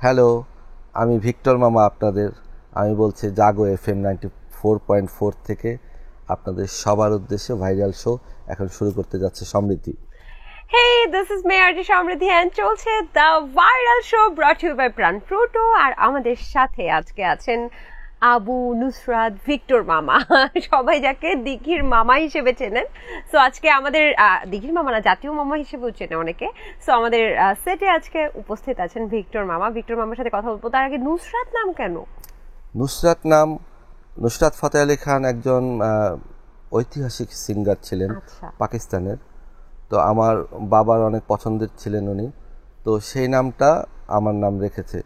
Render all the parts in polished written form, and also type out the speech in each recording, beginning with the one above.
Hello, আমি Victor মামা আপনাদের। আমি বলছি জাগো FM 94.4 থেকে আপনাদের সবার উদ্দেশ্যে ভাইরাল শো এখন শুরু করতে যাচ্ছে Samriddhi. Hey, this is Mayarji Shamriddhi and চলছে the viral show brought you by Pran Frooto. আর আমাদের সাথে আজকে আছেন আবু নুসরাত ভিক্টর মামা, সবাই যাকে দিঘির মামা হিসেবে চেনেন। সো আজকে আমাদের দিঘির মামা না, জাতীয় মামা হিসেবেও চেনে অনেকে। সো আমাদের সেটে আজকে উপস্থিত আছেন ভিক্টর মামা। ভিক্টর মামার সাথে কথা বলবো। তার আগে নুসরাত নাম কেন? নুসরাত ফতেহ আলী খান একজন ঐতিহাসিক সিঙ্গার ছিলেন পাকিস্তানের। তো আমার বাবার অনেক পছন্দের ছিলেন উনি, তো সেই নামটা আমার নাম রেখেছে।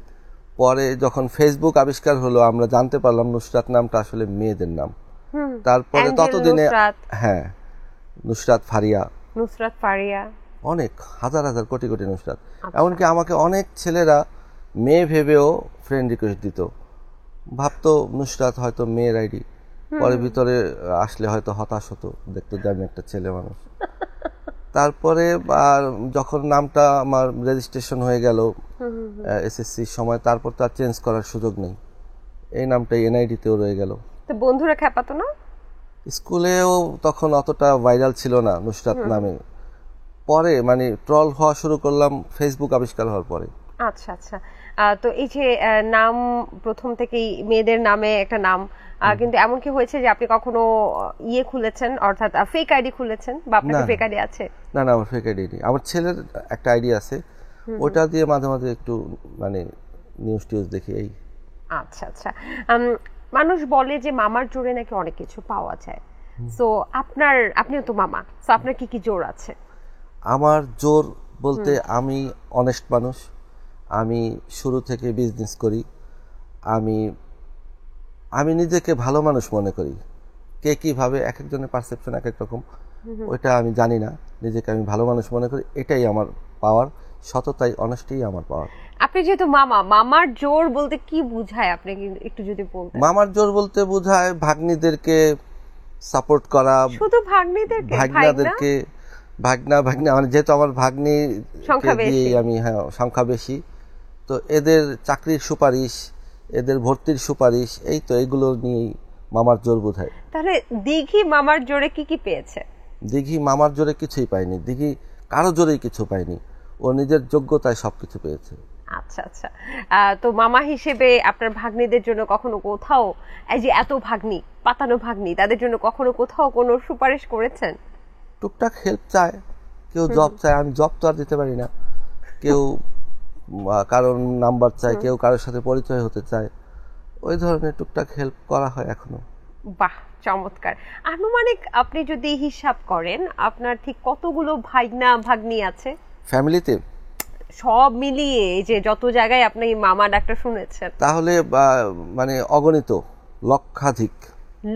পরে যখন ফেসবুক আবিষ্কার হলো আমরা জানতে পারলাম নুসরাত নামটা আসলে মেয়েদের নাম। তারপরে ততদিনে হ্যাঁ নুসরাত ফারিয়া অনেক হাজার হাজার কোটি কোটি নুসরাত। এমনকি আমাকে অনেক ছেলেরা মেয়ে ভেবেও ফ্রেন্ড রিকোয়েস্ট দিত, ভাবতো নুসরাত হয়তো মেয়ের আইডি। পরে ভিতরে আসলে হয়তো হতাশ হতো, দেখতো যে আমি একটা ছেলে মানুষ। তারপরে আর যখন নামটা আমার রেজিস্ট্রেশন হয়ে গেল এসএসসির সময়, তারপর তো আর চেঞ্জ করার সুযোগ নেই, এই নামটাই এনআইডিতেও রয়ে গেল। তো বন্ধুরা খেপাতো না? স্কুলেও তখন অতটা ভাইরাল ছিল না নুসরাত নামে। পরে মানে ট্রল হওয়া শুরু করলাম ফেসবুক আবিষ্কার হওয়ার পরে। আচ্ছা আচ্ছা। তো এই যে নাম প্রথম থেকেই মেয়েদের নামে একটা নাম, কিন্তু এমন কি হয়েছে যে আপনি কখনো ইয়ে খুলেছেন, অর্থাৎ ফেক আইডি খুলেছেন, বা আপনার ফেক আইডি আছে? না, আমার ফেক আইডি নেই। আমার ছেলের একটা আইডি আছে, ওটা দিয়ে মাঝে মাঝে একটু মানে নিউজ টিউজ দেখি এই। আচ্ছা আচ্ছা। মানুষ বলে যে মামার জোরে নাকি অনেক কিছু পাওয়া যায়। সো আপনিও তো মামা, সো আপনার কি কি জোর আছে? আমার জোর বলতে আমি অনেস্ট মানুষ, আমি শুরু থেকে বিজনেস করি, আমি নিজেকে ভালো মানুষ মনে করি। কে কীভাবে, এক একজনের পারসেপশন এক এক রকম, ওইটা আমি জানি না। নিজেকে আমি ভালো মানুষ মনে করি, এটাই আমার পাওয়ার। সততাই অনেস্টিই আমার পাওয়ার। আপনি যেহেতু মামার জোর বলতে কি বোঝায় আপনি একটু যদি বলতেন? মামার জোর বলতে বোঝায় ভাগ্নিদেরকে সাপোর্ট করা। শুধু ভাগ্নিদেরকে? ভাগনাদেরকে, ভাগনা মানে যেহেতু আমার ভাগ্নি আমি সংখ্যা বেশি, তো এদের চাকরির সুপারিশ, এদের ভর্তির সুপারিশ, এই তো এগুলো নিয়েই মামার জোর বোঝায়। তাহলে দিঘি মামার জোরে কি কি পেয়েছে? দিঘি মামার জোরে কিছুই পায়নি, দিঘি কারো জোরেই কিছু পায়নি, ও নিজের যোগ্যতায় সবকিছু পেয়েছে। আচ্ছা আচ্ছা। তো মামা হিসেবে আপনার ভাগ্নিদের জন্য কখনো কোথাও, এই যে এত ভাগ্নি, পাতানো ভাগ্নি, তাদের জন্য কখনো কোথাও কোনো সুপারিশ করেছেন? টুকটাক হেল্প চায়, কেউ জব চায়, আমি জব তো আর দিতে পারি না। কেউ কারোর নাম্বার চায়, কেউ কারোর সাথে পরিচয় হতে চায়, ওই ধরনের টুকটাক হেল্প করা হয় এখনো। বাহ, চমৎকার। আনুমানিক আপনি যদি হিসাব করেন আপনার ঠিক কতগুলো ভাগ্নি আছে ফ্যামিলিতে? সব মিলিয়ে যে যত জায়গায় আপনি মামা ডাক্তার শুনেছেন, তাহলে মানে অগণিত,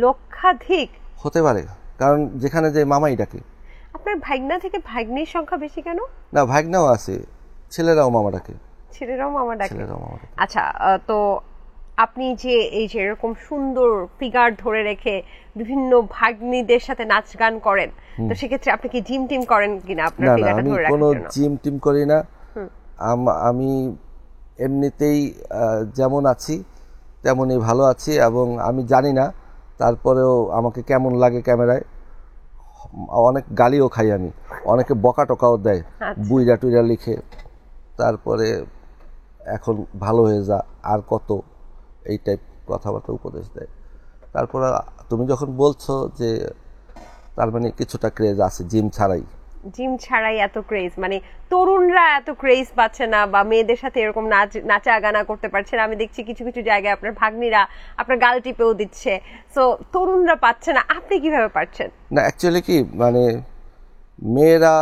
লক্ষাধিক হতে পারে, কারণ যেখানে যে মামাই ডাকে। আপনার ভাগনা থেকে ভাগ্নির সংখ্যা বেশি কেন? না, ভাগনাও আছে, ছেলেরাও মামা ডাকে। আচ্ছা, তো আপনি যে এই যে এরকম সুন্দর ফিগার ধরে রেখে বিভিন্ন ভাগ্নিদের সাথে নাচ গান করেন, তো সেক্ষেত্রে আপনি কি জিম টিম করেন কিনা আপনার ফিগারটা ধরে রাখার জন্য? কোনো জিম টিম করি না, আমি এমনিতেই যেমন আছি তেমনই ভালো আছি। এবং আমি জানি না তারপরেও আমাকে কেমন লাগে ক্যামেরায়, অনেক গালিও খাই আমি, অনেকে বকা টকাও দেয়, বুইরা টুইরা লিখে, তারপরে এখন ভালো হয়ে যা আর কত, এই টাইপ কথাবার্তা উপদেশ দেয়। তারপরে তুমি যখন বলছো যে তার মানে কিছুটা ক্রেজ আছে জিম ছাড়াই এত ক্রেজ, মানে তরুণরা এত ক্রেজ পাচ্ছে না, বা মেয়েদের সাথে এরকম নাচা গানা করতে পারছে না। আমি দেখছি কিছু কিছু জায়গায় আপনার ভাগ্নিরা আপনার গাল টিপেও দিচ্ছে, সো তরুণরা পাচ্ছে না, আপনি কিভাবে পারছেন? না, অ্যাকচুয়ালি কি মানে মেয়েরা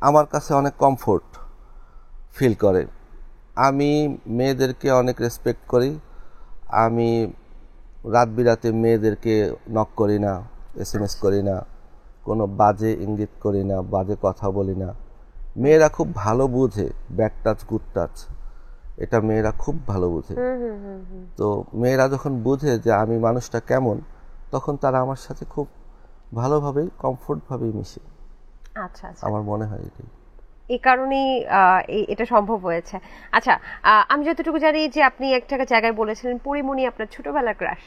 আমার কাছে অনেক কমফোর্ট ফিল করে। আমি মেয়েদেরকে অনেক রেসপেক্ট করি। আমি রাত বিরাতে মেয়েদেরকে নক করি না, SMS করি না, কোনো বাজে ইঙ্গিত করি না, বাজে কথা বলি না। মেয়েরা খুব ভালো বুঝে ব্যাড টাচ গুড টাচ, এটা মেয়েরা খুব ভালো বুঝে। তো মেয়েরা যখন বুঝে যে আমি মানুষটা কেমন, তখন তারা আমার সাথে খুব ভালোভাবেই কমফোর্টভাবেই মিশে। আচ্ছা আচ্ছা, আমার মনে হয় এটাই। এই কারণেই এটা সম্ভব হয়েছে। আচ্ছা, আমি যতটুকু জানি যে আপনি একটা জায়গায় বলেছিলেন পরিমণি আপনার ছোটবেলার ক্রাশ।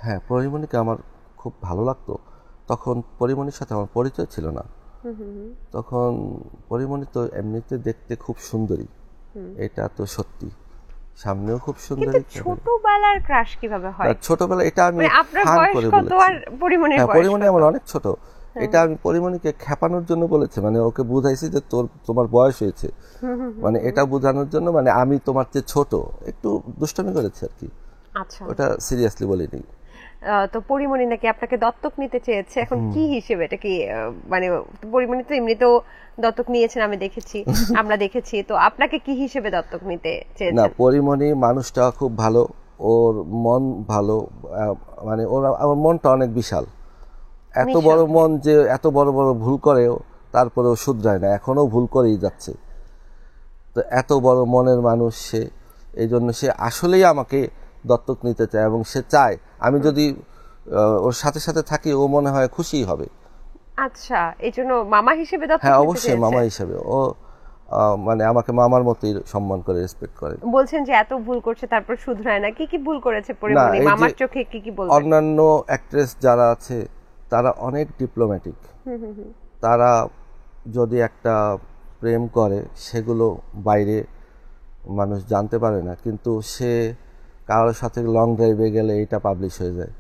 হ্যাঁ, পরিমণিকে আমার খুব ভালো লাগতো। তখন পরিমণির সাথে আমার পরিচয় ছিল না। তখন পরিমণি তো এমনিতে দেখতে খুব সুন্দরী, এটা তো সত্যি, সামনেও খুব সুন্দরী। ছোটবেলার ক্রাশ কিভাবে হয়? ছোটবেলা এটা আমি ফান করে বলেছি। হ্যাঁ, পরিমণি আমার অনেক ছোট, এটা আমি পরিমণিকে খেপানোর জন্য বলেছি, মানে ওকে বুঝাইছি যে তোমার বয়স হয়েছে, মানে এটা বোঝানোর জন্য, মানে আমি তোমার চেয়ে ছোট, একটু দুষ্টামি করেছি আর কি। আচ্ছা, ওটা সিরিয়াসলি বলিনি। তো পরিমণি নাকি আপনাকে দত্তক নিতে চেয়েছে, এখন কি হিসেবে? এটা কি মানে পরিমণি তো এমনিতেও দত্তক নিয়েছেন, আমি দেখেছি, আমরা দেখেছি, তো আপনাকে কি হিসেবে দত্তক নিতে চেয়েছেন? না, পরিমণি মানুষটা খুব ভালো, ওর মন ভালো, মানে আমার মনটা অনেক বিশাল, এত বড় মন যে এত বড় বড় ভুল করেও তারপরেও শুধরায় না, এখনো ভুল করেই যাচ্ছে। তো এত বড় মনের মানুষ সে, এই জন্য সে আসলেই আমাকে দত্তক নিতে চায়, এবং সে চায় আমি যদি ওর সাথে সাথে থাকি ও মনে হয় খুশি হবে। আচ্ছা, এই জন্য মামা হিসেবে দত্তক? হ্যাঁ, অবশ্যই মামা হিসেবে ও মানে আমাকে মামার মতোই সম্মান করে, রেসপেক্ট করে। বলছেন যে এত ভুল করছে তারপর শুধরায় না, কি কি ভুল করেছে পরিমণি মামার চোখে, কি কি বলবেন? অন্যান্য অ্যাক্ট্রেস যারা আছে তারা অনেক ডিপ্লোম্যাটিক, তারা যদি একটা প্রেম করে সেগুলো বাইরে মানুষ জানতে পারে না, কিন্তু সে কারোর সাথে লং ড্রাইভে গেলে এটা পাবলিশ হয়ে যায়,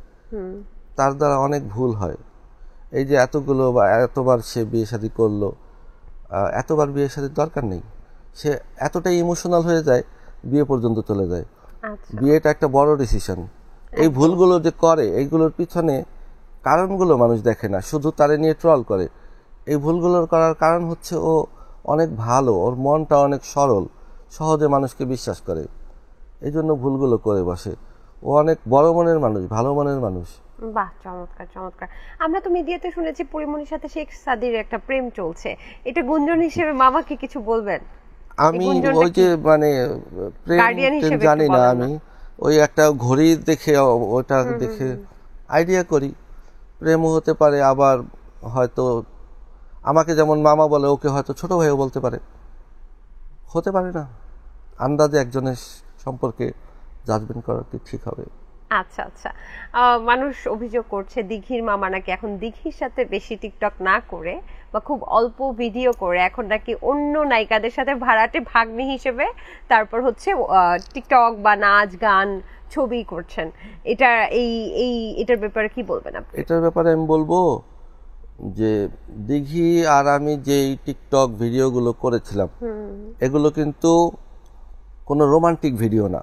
তার দ্বারা অনেক ভুল হয়। এই যে এতগুলো বা এতবার সে বিয়ে শাদী করলো, এতবার বিয়ে শাদীর দরকার নেই, সে এতটাই ইমোশনাল হয়ে যায় বিয়ে পর্যন্ত চলে যায়। বিয়েটা একটা বড় ডিসিশন, এই ভুলগুলো যে করে এইগুলোর পিছনে কারণগুলো মানুষ দেখে না, শুধু তারে নিয়ে ট্রল করে। এই ভুলগুলোর করার কারণ হচ্ছে ও অনেক ভালো, ওর মনটা অনেক সরল, সহজে মানুষকে বিশ্বাস করে, এই জন্য ভুলগুলো করে বসে। ও অনেক বড় মনের মানুষ, ভালো মনের মানুষ। বাহ, চমৎকার চমৎকার। আমরা তো মিডিয়াতে শুনেছি পরিমণির সাথে শেখ সাদির একটা প্রেম চলছে, এটা গুঞ্জন হিসেবে মামাকে কিছু বলবেন? আমি ওই যে মানে প্রেম জানি না, আমি ওই একটা ঘড়ি দেখে ওটা দেখে আইডিয়া করি, প্রেমও হতে পারে, আবার হয়তো আমাকে যেমন মামা বলে ওকে হয়তো ছোট ভাইও বলতে পারে, হতে পারে না, আন্দাজে একজনের সম্পর্কে জাজমেন্ট করা কি ঠিক হবে? আচ্ছা আচ্ছা, মানুষ অভিযোগ করছে দিঘির মামা নাকি এখন দিঘির সাথে বেশি টিকটক না করে বা খুব অল্প ভিডিও করে এখন নাকি অন্য নায়িকাদের সাথে ভাড়াটে ভাগ্নি হিসেবে তারপর হচ্ছে টিকটক বা নাচ গান ছবি করছেন। এটা এটার ব্যাপারে কি বলবেন আপনি? এটার ব্যাপারে আমি বলবো যে দিঘি আর আমি যে টিকটক ভিডিওগুলো করেছিলাম এগুলো কিন্তু কোনো রোমান্টিক ভিডিও না,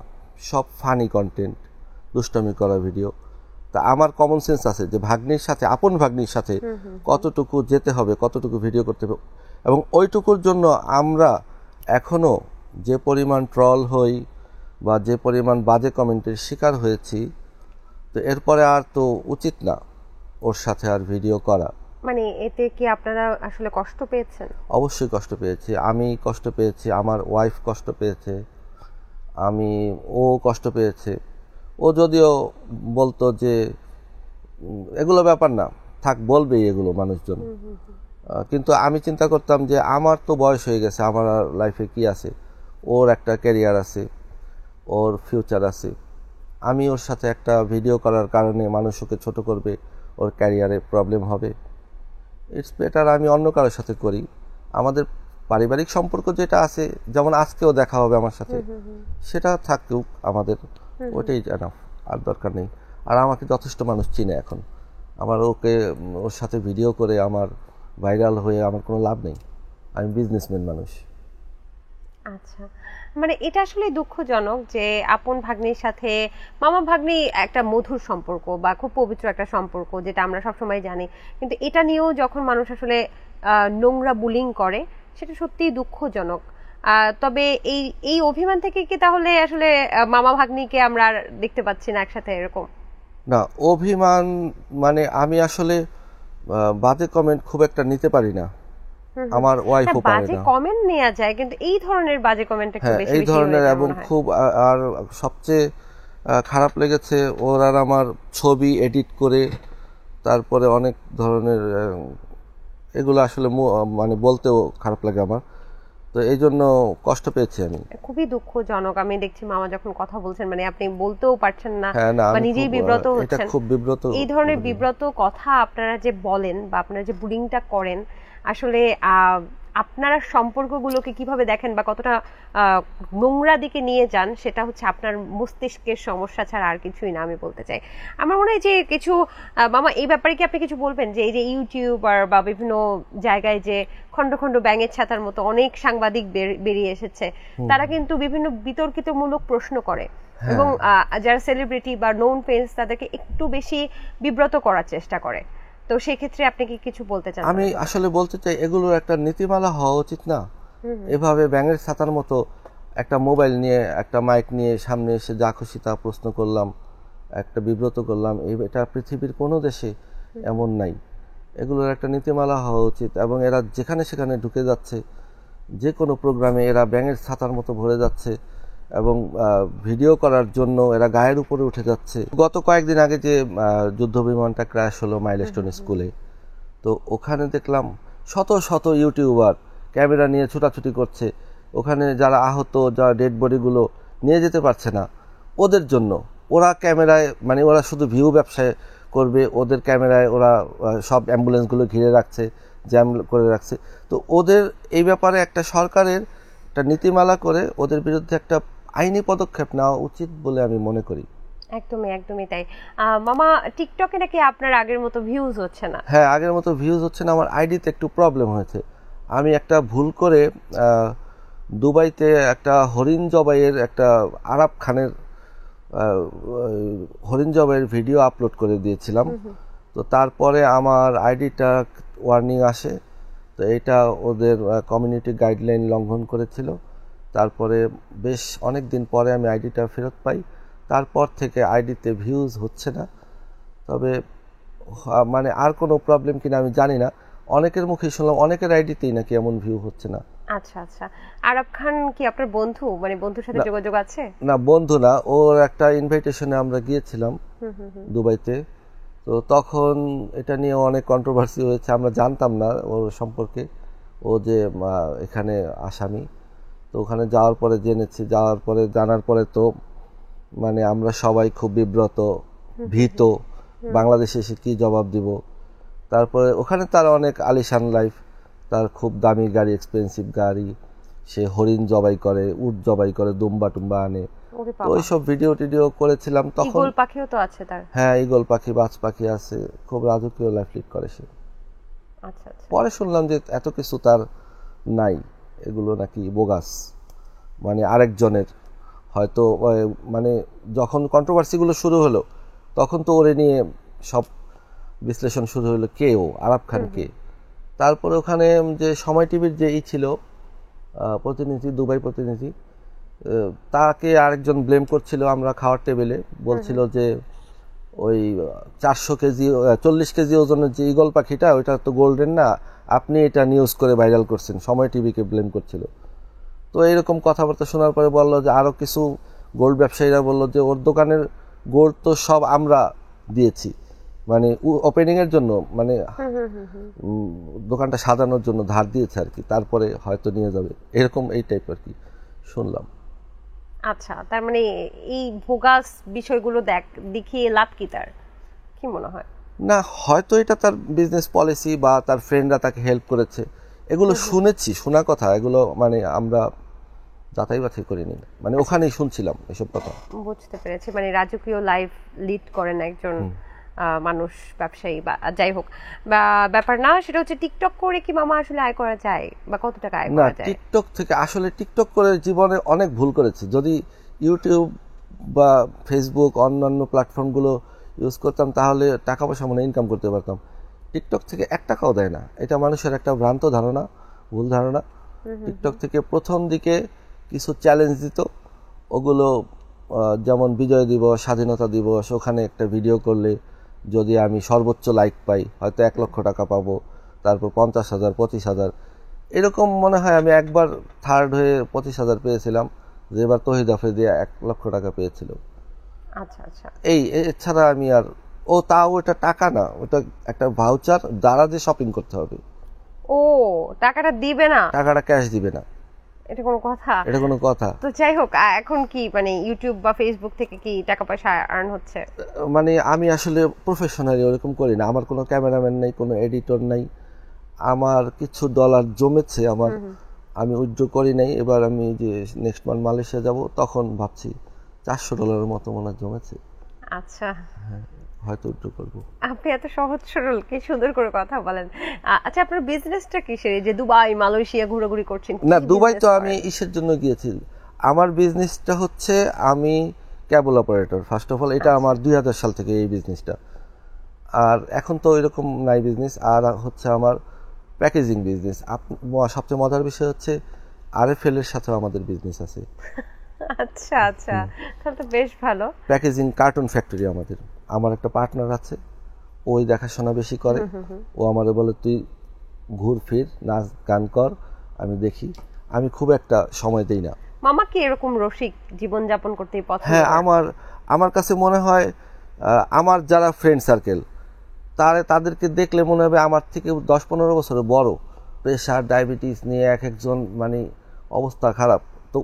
সব ফানি কন্টেন্ট, দুষ্টামি করা ভিডিও। তা আমার কমন সেন্স আছে যে ভাগ্নির সাথে, আপন ভাগ্নির সাথে কতটুকু যেতে হবে, কতটুকু ভিডিও করতে হবে, এবং ওইটুকুর জন্য আমরা এখনো যে পরিমাণ ট্রল হই বা যে পরিমাণ বাজে কমেন্টের শিকার হয়েছি, তো এরপরে আর তো উচিত না ওর সাথে আর ভিডিও করা। মানে এতে কি আপনারা আসলে কষ্ট পেয়েছেন? অবশ্যই কষ্ট পেয়েছি, আমি কষ্ট পেয়েছি, আমার ওয়াইফ কষ্ট পেয়েছে, ও কষ্ট পেয়েছে। ও যদিও বলতো যে এগুলো ব্যাপার না, থাক, বলবেই এগুলো মানুষজন, কিন্তু আমি চিন্তা করতাম যে আমার তো বয়স হয়ে গেছে, আমার লাইফে কি আছে, ওর একটা ক্যারিয়ার আছে, ওর ফিউচার আছে, আমি ওর সাথে একটা ভিডিও করার কারণে মানুষ ওকে ছোট করবে, ওর ক্যারিয়ারে প্রবলেম হবে। ইটস বেটার আমি অন্য কারোর সাথে করি, আমাদের পারিবারিক সম্পর্ক যেটা আছে, যেমন আজকেও দেখা হবে আমার সাথে, সেটা থাকুক আমাদের, ওটাই জানাও, আর দরকার নেই। আর আমাকে যথেষ্ট মানুষ চিনে এখন, আমার ওর সাথে ভিডিও করে আমার ভাইরাল হয়ে আমার কোনো লাভ নেই, আমি বিজনেসম্যান মানুষ। আচ্ছা, মানে এটা আসলে দুঃখজনক যে আপন ভাগ্নির সাথে মামা ভাগ্নি একটা মধুর সম্পর্ক বা খুব পবিত্র একটা সম্পর্ক, যেটা আমরা সবসময় জানি, কিন্তু এটা নিয়েও যখন মানুষ আসলে নোংরা বুলিং করে, সেটা সত্যিই দুঃখজনক। তবে এই অভিমান থেকে কি তাহলে আসলে মামা ভাগ্নিকে আমরা দেখতে পাচ্ছি না একসাথে এরকম? না, অভিমান মানে আমি আসলে বাজে কমেন্ট খুব একটা নিতে পারি না, আমার ওয়াইফও পারে না। বাজে কমেন্ট নেওয়া যায়, কিন্তু এই ধরনের বাজে কমেন্টটা একটু বেশি এই ধরনের, এবং খুব, আর সবচেয়ে খারাপ লেগেছে ওর আর আমার ছবি এডিট করে তারপরে অনেক ধরনের, এগুলো আসলে মানে বলতেও খারাপ লাগে আমার, তো এই জন্য কষ্ট পেয়েছি আমি। খুবই দুঃখজনক। আমি দেখছি মামা যখন কথা বলছেন মানে আপনি বলতেও পারছেন না বা নিজেই খুব, বিব্রত এটা হচ্ছেন। খুব বিব্রত। এই ধরনের বিব্রত কথা আপনারা যে বলেন বা আপনারা যে বুলিংটা করেন, আসলে আপনারা সম্পর্কগুলোকে কিভাবে দেখেন বা কতটা নোংরা দিকে নিয়ে যান, সেটা হচ্ছে আপনার মস্তিষ্কের সমস্যা ছাড়া আর কিছুই না, আমি বলতে চাই। আমার মনে হয় যে কিছু মামা এই ব্যাপারে কি আপনি কিছু বলবেন, যে এই যে ইউটিউবার বা বিভিন্ন জায়গায় যে খন্ড খন্ড ব্যাঙের ছাতার মতো অনেক সাংবাদিক বেরিয়ে এসেছে, তারা কিন্তু বিভিন্ন বিতর্কিতমূলক প্রশ্ন করে এবং যারা সেলিব্রিটি বা নোন ফেস তাদেরকে একটু বেশি বিব্রত করার চেষ্টা করে। তো সেই ক্ষেত্রে আপনি কি কিছু বলতে চান? আমি আসলে বলতে চাই এগুলোর একটা নীতিমালা হওয়া উচিত না। এভাবে ব্যাঙের ছাতার মতো একটা মোবাইল নিয়ে একটা মাইক নিয়ে সামনে এসে যা খুশি তা প্রশ্ন করলাম, একটা বিব্রত করলাম, এটা পৃথিবীর কোনো দেশে এমন নাই। এগুলোর একটা নীতিমালা হওয়া উচিত। এবং এরা যেখানে সেখানে ঢুকে যাচ্ছে, যে কোনো প্রোগ্রামে এরা ব্যাঙের ছাতার মতো ভরে যাচ্ছে এবং ভিডিও করার জন্য এরা গায়ের উপরে উঠে যাচ্ছে। গত কয়েকদিন আগে যে যুদ্ধ বিমানটা ক্র্যাশ হলো মাইলস্টোন স্কুলে, তো ওখানে দেখলাম শত শত ইউটিউবার ক্যামেরা নিয়ে ছুটাছুটি করছে। ওখানে যারা আহত, যারা ডেড বডিগুলো নিয়ে যেতে পারছে না, ওদের জন্য ওরা ক্যামেরায়, মানে ওরা শুধু ভিউ ব্যবসায় করবে, ওদের ক্যামেরায় ওরা সব অ্যাম্বুলেন্সগুলো ঘিরে রাখছে, জ্যাম করে রাখছে। তো ওদের এই ব্যাপারে একটা সরকারের একটা নীতিমালা করে ওদের বিরুদ্ধে একটা আইনি পদক্ষেপ নেওয়া উচিত বলে আমি মনে করি। একদমই একদমই তাই। মামা, টিকটকে নাকি আপনার আগের মতো ভিউজ হচ্ছে না? হ্যাঁ, আগের মতো ভিউজ হচ্ছে না। আমার আইডিতে একটু প্রবলেম হয়েছে। আমি একটা ভুল করে দুবাইতে একটা হরিণ জবাইয়ের, একটা আরাব খানের হরিণ জবাইয়ের ভিডিও আপলোড করে দিয়েছিলাম। তো তারপরে আমার আইডিটা ওয়ার্নিং আসে। তো এটা ওদের কমিউনিটি গাইডলাইন লঙ্ঘন করেছিল। তারপরে বেশ অনেক দিন পরে আমি আইডিটা ফেরত পাই। তারপর থেকে আইডিতে ভিউজ হচ্ছে না। তবে মানে আর কোনো প্রবলেম কিনা আমি জানি না। অনেকের মুখে শুনলাম অনেকের আইডিতেই নাকি এমন ভিউ হচ্ছে না। আচ্ছা আচ্ছা। আরব খান কি আপনার বন্ধু, মানে বন্ধুর সাথে যোগাযোগ আছে? না, বন্ধু না, ওর একটা ইনভাইটেশনে আমরা গিয়েছিলাম দুবাইতে। তো তখন এটা নিয়ে অনেক কন্ট্রোভার্সি হয়েছে। আমরা জানতাম না ওর সম্পর্কে, ও যে এখানে আসামি। তো ওখানে যাওয়ার পরে জেনেছি, যাওয়ার পরে জানার পরে তো মানে আমরা সবাই খুব বিব্রত, ভীত, বাংলাদেশে এসে কি জবাব দিব। তারপরে ওখানে তার অনেক আলিশান লাইফ, তার খুব দামি গাড়ি, এক্সপেন্সিভ গাড়ি, সে হরিণ জবাই করে, উট জবাই করে, দুম্বা টুম্বা আনে। ওইসব ভিডিও টিডিও করেছিলাম তখন। ঈগল পাখিও তো আছে তার। হ্যাঁ, ঈগল পাখি, বাজ পাখি আছে। খুব রাজকীয় লাইফ লিড করে সে। আচ্ছা আচ্ছা। পরে শুনলাম যে এত কিছু তার নাই, এগুলো নাকি বোগাস, মানে আরেকজনের হয়তো। মানে যখন কন্ট্রোভার্সিগুলো শুরু হলো তখন তো ওরে নিয়ে সব বিশ্লেষণ শুরু হলো, কে ও, আরাব খান কে। তারপরে ওখানে যে সময় টিভির যে ছিল প্রতিনিধি, দুবাই প্রতিনিধি, তাকে আরেকজন ব্লেম করছিল আমরা খাওয়ার টেবিলে, বলছিল যে ওই 400 কেজি 40 কেজি ওজনের যে ঈগল পাখিটা, ওইটা তো গোল্ডেন না, আপনি এটা নিউজ করে ভাইরাল করছেন, সময় টিভিকে ব্লেম করছিল। তো এইরকম কথাবার্তা শোনার পরে বললো যে আরও কিছু গোল্ড ব্যবসায়ীরা বললো যে ওর দোকানের গোল্ড তো সব আমরা দিয়েছি, মানে ওপেনিংয়ের জন্য, মানে দোকানটা সাজানোর জন্য ধার দিয়েছে আর কি, তারপরে হয়তো নিয়ে যাবে, এরকম এই টাইপ আর কি শুনলাম। আচ্ছা, তার মানে এই ভোগাস বিষয়গুলো দেখিয়ে লাভ কি, তার কি মনে হয়? না, হয়তো এটা তার বিজনেস পলিসি বা তার ফ্রেন্ডরা তাকে হেল্প করেছে, এগুলো শুনেছি, শোনা কথা, এগুলো মানে আমরা যাচাই বাছাই করিনি, মানে ওখানেই শুনছিলাম এসব কথা। বুঝতে পেরেছি, মানে রাজকীয় লাইফ লিড করেন একজন মানুষ, ব্যবসায়ী বা যাই হোক বা ব্যাপার না। সেটা হচ্ছে টিকটক করে কি মামা আসলে আয় করা যায় বা কত টাকা আয় করা যায়? টিকটক থেকে আসলে টিকটক করে জীবনে অনেক ভুল করেছি। যদি ইউটিউব বা ফেসবুক অন্যান্য প্ল্যাটফর্মগুলো ইউজ করতাম তাহলে টাকা পয়সা মনে ইনকাম করতে পারতাম। টিকটক থেকে 1 টাকাও দেয় না, এটা মানুষের একটা ভ্রান্ত ধারণা, ভুল ধারণা। টিকটক থেকে প্রথম দিকে কিছু চ্যালেঞ্জ দিত, ওগুলো যেমন বিজয় দিবস, স্বাধীনতা দিবস, ওখানে একটা ভিডিও করলে যদি আমি সর্বোচ্চ লাইক পাই হয়তো 1 লক্ষ টাকা পাবো, তারপর 50,000, 25,000, এরকম মনে হয়। আমি একবার থার্ড হয়ে 25,000 পেয়েছিলাম, যেবার তহিদ আফ্রিদি 1 লক্ষ টাকা পেয়েছিল। আচ্ছা আচ্ছা। এছাড়া আমি আর, তাও ওটা টাকা না, ওটা একটা ভাউচার দ্বারা যে শপিং করতে হবে। ও, টাকাটা দিবে না? টাকাটা ক্যাশ দিবে না। এটা কোনো কথা? এটা কোনো কথা? তো যাই হোক, এখন কি মানে ইউটিউব বা ফেসবুক থেকে কি টাকা পয়সা আর্ন হচ্ছে? মানে আমি আসলে প্রফেশনালি ওরকম করি না, আমার কোনো ক্যামেরাম্যান নাই, কোনো এডিটর নাই। আমার কিছু ডলার জমেছে আমার, আমি উইথড্র করি নাই। এবার আমি যে নেক্সট মান্থ মালয়েশিয়া যাব, তখন ভাবছি $400 মতো মনে হয় জমেছে। আচ্ছা, হ্যাঁ, হয়তো উইথড্র করবো। আপনি এত সহজ সরল, কি সুন্দর করে কথা বলেন। আচ্ছা, আপনার বিজনেসটা কিসের? এই যে দুবাই মালয়েশিয়া ঘোরাঘুরি করছেন? না, দুবাই তো আমি ইসের জন্য গিয়েছি। আমার বিজনেসটা হচ্ছে, আমি cable operator first of all. এটা আমার 2000 সাল থেকে এই বিজনেসটা। আর এখন তো এরকম নাই বিজনেস। আর হচ্ছে আমার প্যাকেজিং বিজনেস। সবচেয়ে মজার বিষয় হচ্ছে RFL এর সাথেও আমাদের বিজনেস আছে। আচ্ছা আচ্ছা, তাহলে তো বেশ ভালো। প্যাকেজিং কার্টুন ফ্যাক্টরি আমাদের। আমার একটা পার্টনার আছে, ওই দেখাশোনা বেশি করে। ও আমারে বলে তুই ঘুর ফির, নাচ গান কর, আমি দেখি। আমি খুব একটা সময় দেই না। মামা কি এরকম রসিক জীবন যাপন করতেই পছন্দ? হ্যাঁ, আমার কাছে মনে হয় আমার যারা ফ্রেন্ড সার্কেল, তাদেরকে দেখলে মনে হবে আমার থেকে 10-15 বছরের বড়। প্রেশার ডায়াবেটিস নিয়ে এক একজন মানে অবস্থা খারাপ। তো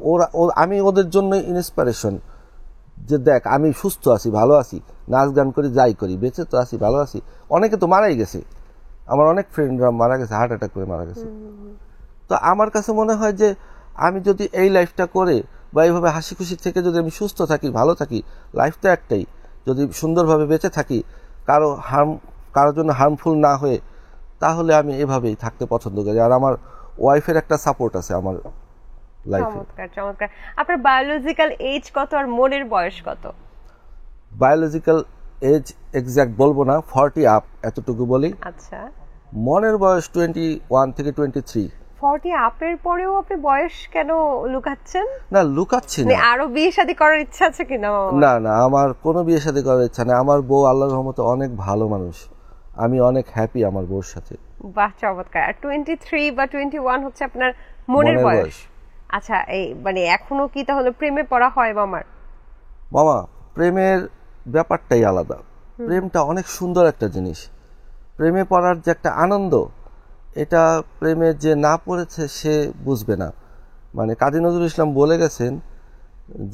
আমি ওদের জন্য ইন্সপিরেশন, যে দেখ আমি সুস্থ আছি, ভালো আছি, নাচ গান করি, যাই করি, বেঁচে তো আছি, ভালো আছি। অনেকে তো মারাই গেছে, আমার অনেক ফ্রেন্ডরা মারা গেছে, হার্ট অ্যাটাক করে মারা গেছে। তো আমার কাছে মনে হয় যে আমি যদি এই লাইফটা করে বা এইভাবে হাসি খুশি থেকে যদি আমি সুস্থ থাকি, ভালো থাকি, লাইফ তো একটাই, যদি সুন্দরভাবে বেঁচে থাকি, কারোর জন্য হার্মফুল না হয়ে, তাহলে আমি এভাবেই থাকতে পছন্দ করি। আর আমার ওয়াইফের একটা সাপোর্ট আছে আমার লাইফে। চমৎকার চমৎকার। আপনার বায়োলজিক্যাল এজ কত আর মনের বয়স কত? বায়োলজিক্যাল এজ এক্সাক্ট বলবো না, 40 আপ এতটুকু বলি। আচ্ছা, মনের বয়স 21 থেকে 23। 40 আপের পরেও আপনি বয়স কেন লুকাচ্ছেন? না, লুকাচ্ছি না। আরো বিয়ে শাদী করার ইচ্ছা আছে কিনা? না না, আমার কোনো বিয়ে শাদী করার ইচ্ছা নেই। আমার বউ আল্লাহর রহমতে অনেক ভালো মানুষ, আমি অনেক হ্যাপি আমার বউর সাথে। বাহ, চমৎকার। আর 23 বা 21 হচ্ছে আপনার মনের বয়স। আচ্ছা, এই মানে এখনো কি তাহলে প্রেমে পড়া হয় মামার? মামা, প্রেমের ব্যাপারটাই আলাদা। প্রেমটা অনেক সুন্দর একটা জিনিস। প্রেমে পড়ার যে একটা আনন্দ, এটা প্রেমে যে না পড়েছে সে বুঝবে না। মানে কাজী নজরুল ইসলাম বলে গেছেন,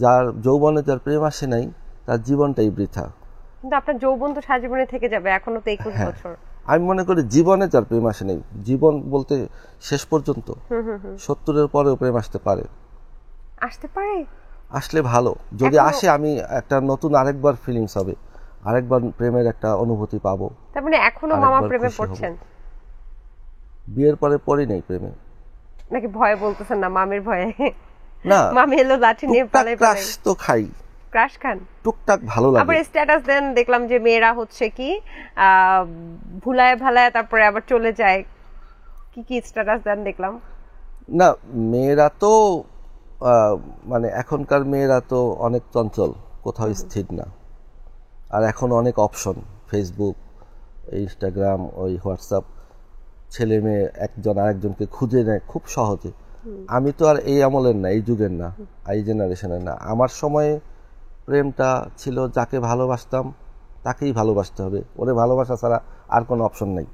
যার যৌবনে যার প্রেম আসে নাই, তার জীবনটাই বৃথা। কিন্তু আপনার যৌবন তো সারা জীবনে থেকে যাবে, এখনো তো 21 বছর। আমি মনে করি জীবনে যার প্রেম আসে নাই, জীবন বলতে শেষ পর্যন্ত 70-এর পরেও প্রেম আসতে পারে। আসতে পারে? আসলে ভালো। যদি আসে, আমি একটা নতুন আরেকবার ফিলিংস হবে, আরেকবার প্রেমের একটা অনুভূতি পাবো। তার মানে এখনো মামা প্রেমে পড়ছেন? বিয়ের পরে পড়ি নাই প্রেমে। নাকি ভয় বলতেছেন? না, মামির ভয়ে? না, মামি এলো লাঠি নিয়ে পালাই পালাই। ক্রাশ তো খাই, ক্রাশ খান টুকটাক, ভালো লাগে। আবার স্ট্যাটাস দেন, দেখলাম যে মেয়েরা হচ্ছে কি ভুলায় ভালায় তারপরে আবার চলে যায়, কি কি স্ট্যাটাস দেন দেখলাম। না, মেয়েরা তো মানে এখনকার মেয়েরা তো অনেক চঞ্চল, কোথাও স্থির না। আর এখন অনেক অপশন, ফেসবুক, ইনস্টাগ্রাম, ওই হোয়াটসঅ্যাপ, ছেলে মেয়ে একজন আরেকজনকে খুঁজে নেয় খুব সহজে। আমি তো আর এই আমলের না, এই যুগের না, এই জেনারেশনের না। আমার সময়ে প্রেমটা ছিল যাকে ভালোবাসতাম তাকেই ভালোবাসতে হবে, ওরে ভালোবাসা ছাড়া আর কোনো অপশন নেই,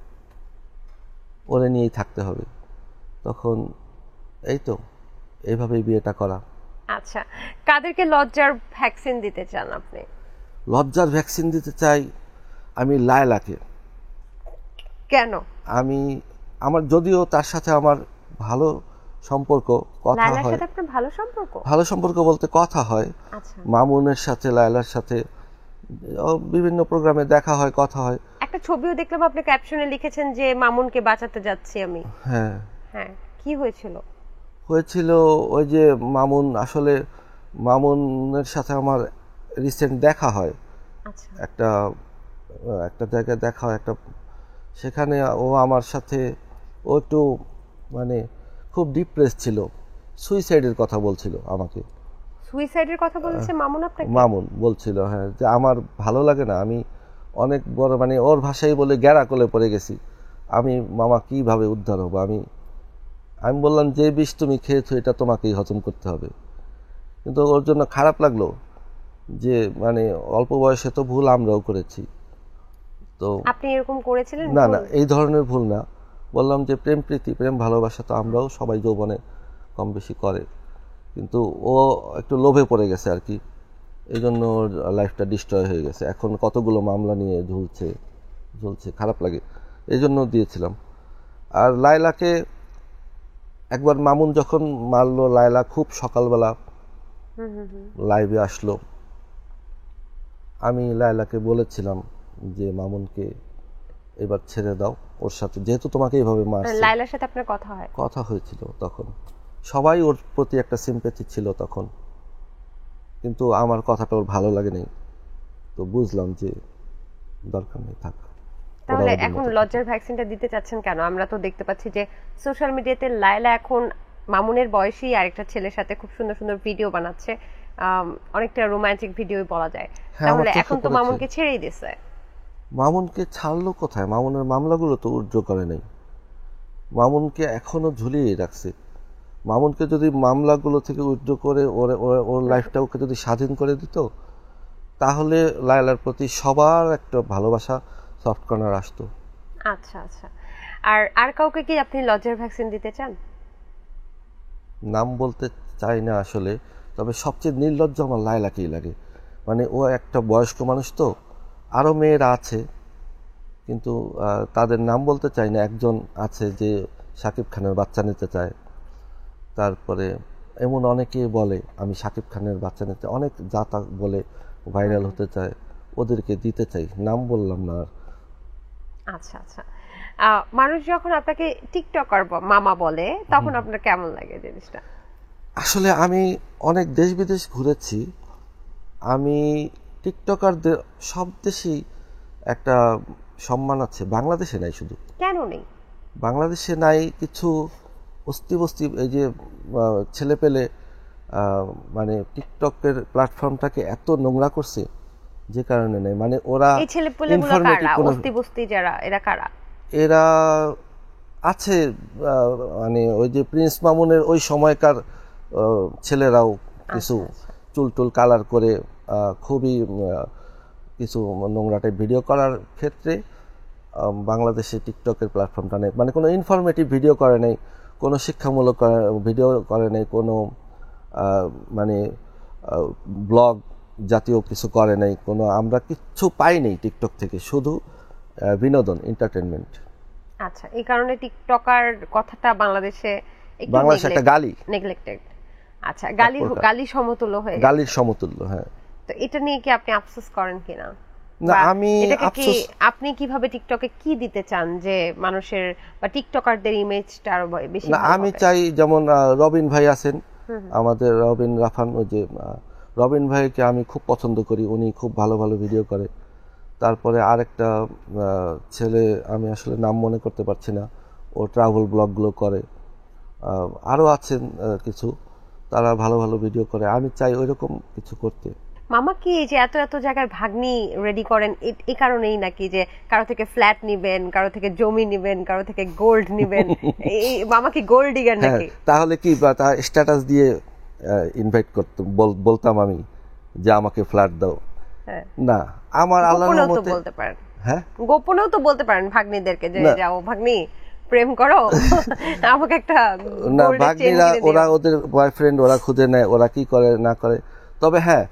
ওরে নিয়েই থাকতে হবে। তখন এই তো এইভাবেই বিয়েটা করা। আচ্ছা, কাদেরকে লজ্জার ভ্যাকসিন দিতে চান আপনি? লজ্জার ভ্যাকসিন দিতে চাই আমি লায়লাকে। কেন? আমার যদিও তার সাথে আমার ভালো সম্পর্ক, কথা হয়। লায়লার সাথে আপনার ভালো সম্পর্ক? ভালো সম্পর্ক বলতে কথা হয়। আচ্ছা, মামুনের সাথে, লায়লার সাথে বিভিন্ন প্রোগ্রামে দেখা হয়, কথা হয়। একটা ছবিও দেখলাম আপনি ক্যাপশনে লিখেছেন যে মামুনকে বাঁচাতে যাচ্ছি আমি। হ্যাঁ হ্যাঁ, কি হয়েছিল? ওই যে মামুনের সাথে আমার রিসেন্ট দেখা হয়। আচ্ছা, একটা জায়গায় দেখা হয়, সেখানে ও আমার সাথে, ও একটু মানে খুব ডিপ্রেস ছিল, সুইসাইডের কথা বলছিল আমাকে। সুইসাইডের কথা বলেছে মামুন আপনাকে? মামুন বলছিল, হ্যাঁ, যে আমার ভালো লাগে না, আমি অনেক বড়, মানে ওর ভাষায় বলে গ্যারা কোলে পড়ে গেছি, আমি মামা কিভাবে উদ্ধার হবো। আমি বললাম যে বিষ তুমি খেয়েছো এটা তোমাকেই হজম করতে হবে। কিন্তু ওর জন্য খারাপ লাগলো যে মানে অল্প বয়সে তো ভুল আমরাও করেছি। তো আপনি এরকম করেছিলেন? না না, এই ধরনের ভুল না। বললাম যে প্রেম প্রীতি, প্রেম ভালোবাসা তো আমরাও সবাই যৌবনে কম বেশি করে, কিন্তু ও একটু লোভে পড়ে গেছে আর কি, এই জন্য ওর লাইফটা ডিস্ট্রয় হয়ে গেছে। এখন কতগুলো মামলা নিয়ে ঝুলছে, খারাপ লাগে, এই জন্য দিয়েছিলাম। আর লায়লাকে একবার মামুন যখন মারলো, লায়লা খুব সকালবেলা লাইভে আসলো, আমি লায়লাকে বলেছিলাম যে মামুনকে এবার ছেড়ে দাও, ওর সাথে যেহেতু তোমাকে এইভাবে মারছে। লায়লার সাথে আপনার কথা হয়েছিল তখন, সবাই ওর প্রতি একটা সিম্প্যাথি ছিল তখন, কিন্তু আমার কথাটা ওর ভালো লাগে নাই, তো বুঝলাম যে দরকার নেই, থাক। তাহলে এখন লজ্জার ভ্যাকসিনটা দিতে চাচ্ছেন কেন? আমরা তো দেখতে পাচ্ছি যে সোশ্যাল মিডিয়াতে লায়লা এখন মামুনের বয়সী আরেকটা ছেলের সাথে খুব সুন্দর সুন্দর ভিডিও বানাচ্ছে, অনেকটা রোমান্টিক ভিডিও বলা যায়। তাহলে এখন তো মামুনকে ছেড়েই দিছে। মামুনকে ছাড়লো কোথায়? মামুনের মামলাগুলো তো উজ্জ্ব করে নাই, মামুনকে এখনো ঝুলিয়ে রাখছে। মামুনকে যদি মামলাগুলো থেকে উজ্জ্ব করে ওর লাইফটা ওকে যদি স্বাধীন করে দিত, তাহলে লায়লার প্রতি সবার একটা ভালোবাসা, সফট কর্নার আসতো। আচ্ছা আচ্ছা, আর কাউকে কি আপনি লজ্জার ভ্যাকসিন দিতে চান? নাম বলতে চাই না আসলে, তবে সবচেয়ে নির্লজ্জ আমার লায়লাকেই লাগে। মানে ও একটা বয়স্ক মানুষ, তো আরও মেয়েরা আছে, কিন্তু তাদের নাম বলতে চাই না। একজন আছে যে শাকিব খানের বাচ্চা নিতে চায়, তারপরে এমন অনেকেই বলে আমি শাকিব খানের বাচ্চা নিতে, অনেক জাতা বলে ভাইরাল হতে চায়, ওদেরকে দিতে চাই, নাম বললাম না আর। আচ্ছা আচ্ছা, মানুষ যখন আপনাকে টিকটকার মামা বলে তখন আপনার কেমন লাগে জিনিসটা? আসলে আমি অনেক দেশ বিদেশ ঘুরেছি, আমি টিকটকারদের সব দেশেই একটা সম্মান আছে, বাংলাদেশে নাই। শুধু কেন নেই? বাংলাদেশে নাই, কিছু বস্তি এই যে ছেলে পেলে মানে টিকটকের প্ল্যাটফর্মটাকে এত নোংরা করছে, যে কারণে নেই। মানে ওরা এই ছেলেপুলেগুলো কারা? বস্তি যারা, এরা কারা? এরা আছে মানে ওই যে প্রিন্স মামুনের ওই সময়কার ছেলেরাও কিছু চুল কালার করে খুবই কিছু নোংরা টাইপ ভিডিও করার ক্ষেত্রে বাংলাদেশে টিকটকের প্ল্যাটফর্মটা নেই। মানে কোনো ইনফরমেটিভ ভিডিও করে নেই, কোনো শিক্ষামূলক ভিডিও করে নেই, কোনো মানে ব্লগ জাতীয় কিছু করে নেই, কোনো আমরা কিচ্ছু পাই নেই টিকটক থেকে, শুধু বিনোদন, এন্টারটেনমেন্ট। আচ্ছা, এই কারণে টিকটকার কথাটা বাংলাদেশে একটা গালি, নেগলেক্টেড। আচ্ছা, গালি সমতুল্য হয়ে গেছে। গালির সমতুল্য, হ্যাঁ। তো এটা নিয়ে কি আপনি আফসোস করেন কিনা? না, আমি আপনি কিভাবে টিকটকে কি দিতে চান যে মানুষের বা টিকটকারদের ইমেজটা আরো বেশি? না, আমি চাই যেমন রবিন ভাই আছেন আমাদের, রবিন রাফান, ওই যে রবিন ভাইকে আমি খুব পছন্দ করি, উনি খুব ভালো ভালো ভিডিও করে। তারপরে আরেকটা ছেলে, আমি আসলে নাম মনে করতে পারছি না, ও ট্রাভেল ব্লগগুলো করে। আরও আছেন কিছু, তারা ভালো ভালো ভিডিও করে। আমি চাই ওইরকম কিছু করতে। মামা কি যে এত এত জায়গার ভাগ্নি রেডি করেন এই কারণেই নাকি যে কারো থেকে ফ্ল্যাট নিবেন, কারো থেকে জমি নিবেন, কারো থেকে গোল্ড নিবেন? এই মামা কি গোল্ড ডিগার নাকি? তাহলে কি স্ট্যাটাস দিয়ে ইনভাইট করতাম, বলতাম আমি যে আমাকে ফ্ল্যাট দাও? না, আমার আল্লাহর রহমতে বলতে পারেন। হ্যাঁ, গোপনেও তো বলতে পারেন ভাগ্নিদেরকে যে যাও ভাগ্নি প্রেম করো, আমাকে একটা। না, ভাগ্নিরা ওরা ওদের বয়ফ্রেন্ড ওরা খুঁজে নেয়, ওরা কি করে না করে। তবে হ্যাঁ,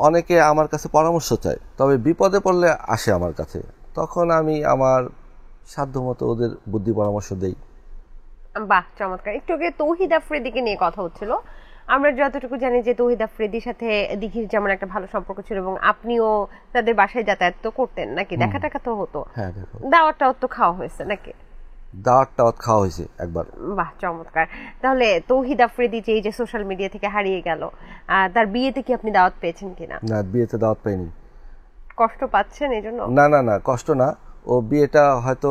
অনেকে আমার কাছে পরামর্শ চায়, তবে বিপদে পড়লে আসে আমার কাছে, তখন আমি আমার সাধ্যমতো ওদের বুদ্ধি পরামর্শ দেই। বাহ, চমৎকার। একটু আগে তৌহিদ আফ্রিদিকে নিয়ে কথা হচ্ছিল। আমরা যতটুকু জানি যে তৌহিদ আফ্রিদির সাথে দিঘির যেমন একটা ভালো সম্পর্ক ছিল, এবং আপনিও তাদের বাসায় যাতায়াত তো করতেন নাকি? দেখা টাকা তো হতো? দাওয়াতটাও তো খাওয়া হয়েছে নাকি? দাওয়াত খাওয়া হয়েছে একবার। বাহ, চমৎকার। তাহলে তৌহিদ আফ্রিদি যে সোশ্যাল মিডিয়া থেকে হারিয়ে গেল, তার বিয়েতে কি আপনি দাওয়াত পেয়েছেন কিনা? না, বিয়েতে দাওয়াত পাইনি। কষ্ট পাচ্ছেন এই জন্য? না, কষ্ট না, ও বিয়েটা হয়তো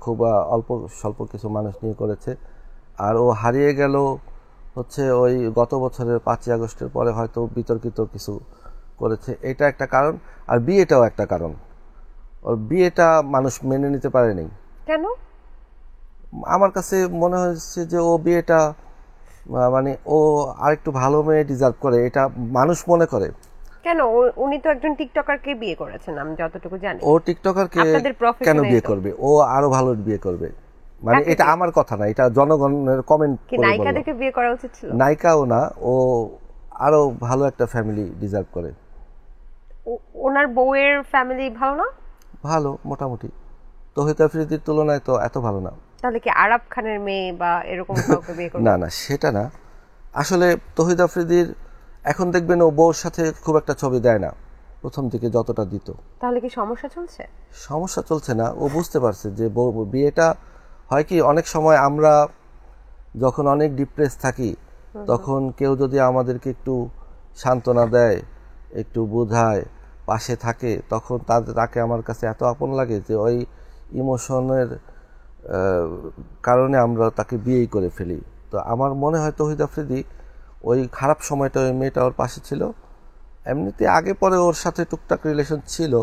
খুব অল্প স্বল্প কিছু মানুষ নিয়ে করেছে, আর ও হারিয়ে গেল হচ্ছে ওই গত বছরের 5ই আগস্টের পরে হয়তো বিতর্কিত কিছু করেছে, এটা একটা কারণ। আর বিয়েটাও একটা কারণ, ওর বিয়েটা মানুষ মেনে নিতে পারেনি। কেন? আমার কাছে মনে হয়েছে যে ও বিয়েটা মানে ও আরেকটু ভালো মেয়ে ডিজার্ভ করে, এটা মানুষ মনে করে। কেন? উনি তো একজন টিকটকারকে বিয়ে করেছেন, আমি যতটুকু জানি। ও টিকটকারকে কেন বিয়ে করবে? ও আরো ভালো বিয়ে করবে, মানে এটা আমার কথা না, এটা জনগণের কমেন্ট কি নায়িকাদেরকে বিয়ে করা উচিত ছিল? নায়িকাও না, ও আরো ভালো একটা ফ্যামিলি ডিজার্ভ করে। ওনার বউয়ের ফ্যামিলি ভালো না? ভালো, মোটামুটি। তৌহিদ আফ্রিদির তুলনায় তো এত ভালো না। তাহলে কি আরাব খানের মেয়ে বা এরকম কাউকে বিয়ে করবে? না না, সেটা না। আসলে তৌহিদ আফ্রিদির এখন দেখবেন ও বউর সাথে খুব একটা ছবি দেয় না, প্রথম থেকে যতটা দিত। তাহলে কি সমস্যা চলছে? সমস্যা চলছে না, ও বুঝতে পারছে যে বিয়েটা হয় কি, অনেক সময় আমরা যখন অনেক ডিপ্রেস থাকি তখন কেউ যদি আমাদেরকে একটু সান্ত্বনা দেয়, একটু বোঝায়, পাশে থাকে, তখন তাকে আমার কাছে এত আপন লাগে যে ওই ইমোশনের কারণে আমরা তাকে বিয়েই করে ফেলি। তো আমার মনে হয় তৌহিদ আফ্রিদি ওই খারাপ সময়টা ওই মেয়েটা ওর পাশে ছিল। এমনিতে আগে পরে ওর সাথে টুকটাক রিলেশন ছিল,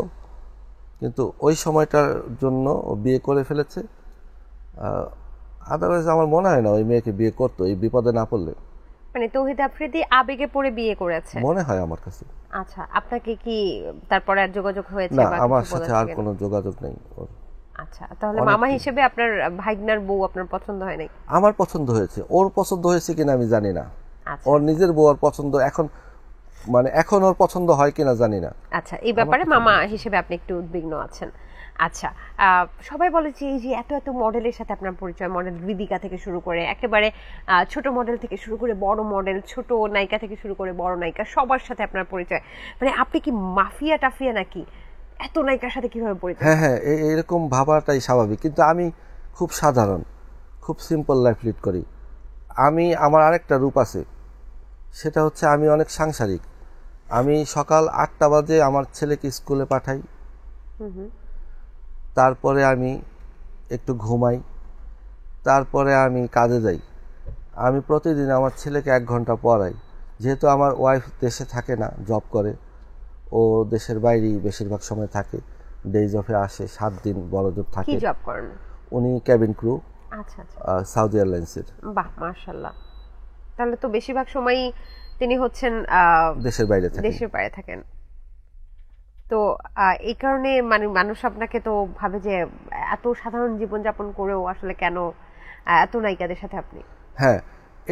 কিন্তু ওই সময়টার জন্য ও বিয়ে করে ফেলেছে। আদারওয়াইজ আমার মনে হয় না ওই মেয়েকে বিয়ে করতো এই বিপদে না পড়লে। মানে তৌহিদ আফ্রিদি আবেগে পড়ে বিয়ে করেছে মনে হয় আমার কাছে। আচ্ছা, আপনাকে কি তারপরে আর যোগাযোগ হয়েছে? না, আমার সাথে আর কোনো যোগাযোগ নেই ওর। আচ্ছা, তাহলে মামা হিসেবে আপনার ভাইগনার বউ আপনার পছন্দ হয় নাই? আমার পছন্দ হয়েছে, ওর পছন্দ হয়েছে কিনা আমি জানি না। ওর নিজের বউ, ওর পছন্দ এখন, মানে এখন ওর পছন্দ হয় কিনা জানি না। আচ্ছা, এই ব্যাপারে মামা হিসেবে আপনি একটু উদ্বিগ্ন আছেন। আচ্ছা, সবাই বলে যে এই যে এত এত মডেলের সাথে আপনার পরিচয়, মডেল ঋদিকা থেকে শুরু করে একেবারে ছোট মডেল থেকে শুরু করে বড় মডেল, ছোট নায়িকা থেকে শুরু করে বড় নায়িকা, সবার সাথে আপনার পরিচয়। মানে আপনি কি মাফিয়া টাফিয়া নাকি? এত নায়িকার সাথে কিভাবে পরিচয়? হ্যাঁ হ্যাঁ, এরকম ভাবাটাই স্বাভাবিক, কিন্তু আমি খুব সাধারণ, খুব সিম্পল লাইফ লিড করি। আমার আরেকটা রূপ আছে, সেটা হচ্ছে আমি অনেক সাংসারিক। আমি সকাল 8টা বাজে আমার ছেলেকে স্কুলে পাঠাই, তারপরে আমি একটু ঘুমাই, তারপরে আমি কাজে যাই। আমি প্রতিদিন আমার ছেলেকে 1 ঘন্টা পড়াই। যেহেতু আমার ওয়াইফ দেশে থাকে না, জব করে, ও দেশের বাইরেই বেশিরভাগ সময় থাকে, ডেজ অফে আসে, 7 দিন বড় জব থাকে। কি জব করেন উনি ক্যাবিন ক্রু। আচ্ছা আচ্ছা, সাউদি এয়ারলাইন্সের। বাহ, মাশাআল্লাহ। তাহলে তো বেশিরভাগ সময়ই তিনি হচ্ছেন দেশের বাইরে থাকেন। তো এই কারণে মানে মানুষ আপনাকে তো ভাবে যে এত সাধারণ জীবনযাপন করেও আসলে কেন এত নায়িকাদের সাথে আপনি? হ্যাঁ,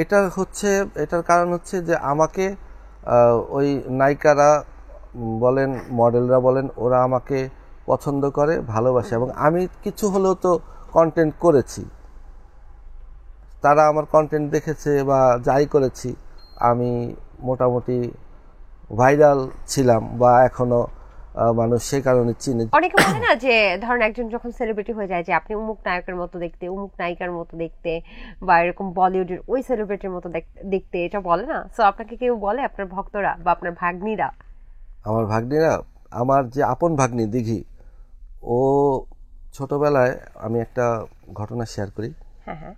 এটার কারণ হচ্ছে যে আমাকে ওই নায়িকারা বলেন, মডেলরা বলেন, ওরা আমাকে পছন্দ করে, ভালোবাসে, এবং আমি কিছু হলেও তো কন্টেন্ট করেছি। তারা আমার কন্টেন্ট দেখেছে বা যাই করেছি, আমি মোটামুটি ভাইরাল ছিলাম, বা এখনো মানুষ সেই কারণে চিনে। অনেকে বলে না যে ধরেন একজন যখন সেলিব্রিটি হয়ে যায় যে আপনি অমুক নায়কের মতো দেখতে, অমুক নায়িকার মতো দেখতে, বা এরকম বলিউডের ওই সেলিব্রিটির মতো দেখতে, এটা বলে না? সো আপনাকে কেউ বলে, আপনার ভক্তরা বা আপনার ভাগ্নিরা? আমার ভাগ্নিরা, আমার যে আপন ভাগ্নি দিঘি, ও ছোটবেলায়, আমি একটা ঘটনা শেয়ার করি। হ্যাঁ হ্যাঁ।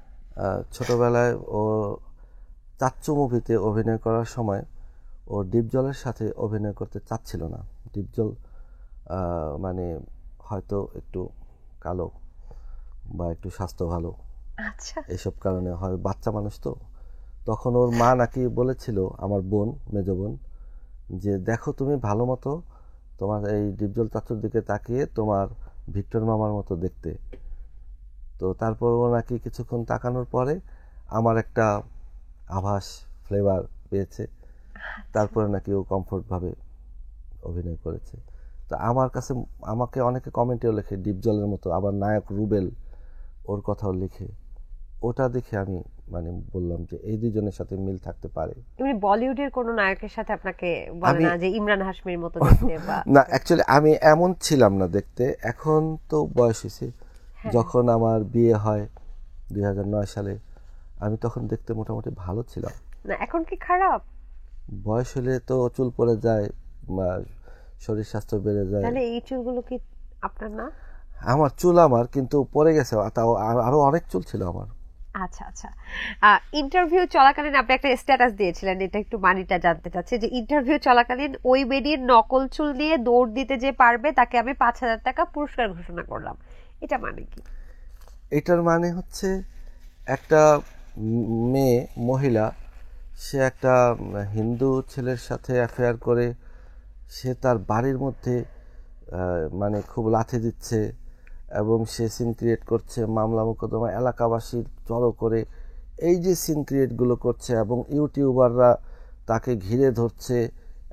ছোটবেলায় ও চাচ্চু মুভিতে অভিনয় করার সময় ও ডিপজলের সাথে অভিনয় করতে চাচ্ছিল না। ডিপজল মানে হয়তো একটু কালো বা একটু স্বাস্থ্য ভালো, আচ্ছা, এইসব কারণে হয়, বাচ্চা মানুষ তো। তখন ওর মা নাকি বলেছিল, আমার বোন, মেজ বোন, যে দেখো তুমি ভালো মতো তোমার এই ডিপজল চাচ্চুর দিকে তাকিয়ে তোমার ভিক্টর মামার মতো দেখতে। তো তারপর ও নাকি কিছুক্ষণ তাকানোর পরে আমার একটা আভাস, ফ্লেভার পেয়েছে, তারপরে নাকি ও কমফোর্টভাবে অভিনয় করেছে। তো আমার কাছে, আমাকে অনেকে কমেন্টেও লেখে ডিপজলের মতো, আবার নায়ক রুবেল ওর কথাও লিখে। ওটা দেখে আমি মানে বললাম যে এই দুজনের সাথে মিল থাকতে পারে। এমনি বলিউডের কোন নায়কের সাথে আপনাকে বলে না যে ইমরান হাশমির মতো দেখতে? বা না, অ্যাকচুয়ালি আমি এমন ছিলাম না দেখতে, এখন তো বয়স হয়েছে। যখন আমার বিয়ে হয় 2009 সালে, আমি তখন দেখতে মোটামুটি ভালো ছিলাম। না, এখন কি খারাপ? বয়স হলে তো চুল পড়ে যায়, শরীর স্বাস্থ্য বেড়ে যায়। তাহলে এই চুলগুলো কি আপনার না? আমার চুল, আমার কিন্তু পড়ে গেছে, তাও আরো অনেক চুল ছিল আমার। আচ্ছা আচ্ছা, ইন্টারভিউ চলাকালীন আপনি একটা স্ট্যাটাস দিয়েছিলেন, এটা একটু মানিটা জানতে চাচ্ছি, যে ইন্টারভিউ চলাকালীন ওই বেডির নকল চুল দিয়ে দৌড় দিতে যে পারবে তাকে আমি 5,000 টাকা পুরস্কার ঘোষণা করলাম। এটা মানে কি? এটার মানে হচ্ছে একটা মহিলা, সে একটা হিন্দু ছেলের সাথে অ্যাফেয়ার করে, সে তার বাড়ির মধ্যে মানে খুব লাথি দিচ্ছে, এবং সে সিন ক্রিয়েট করছে, মামলা মোকদ্দমা এলাকাবাসীর জড়ো করে এই যে সিন ক্রিয়েটগুলো করছে, এবং ইউটিউবাররা তাকে ঘিরে ধরছে,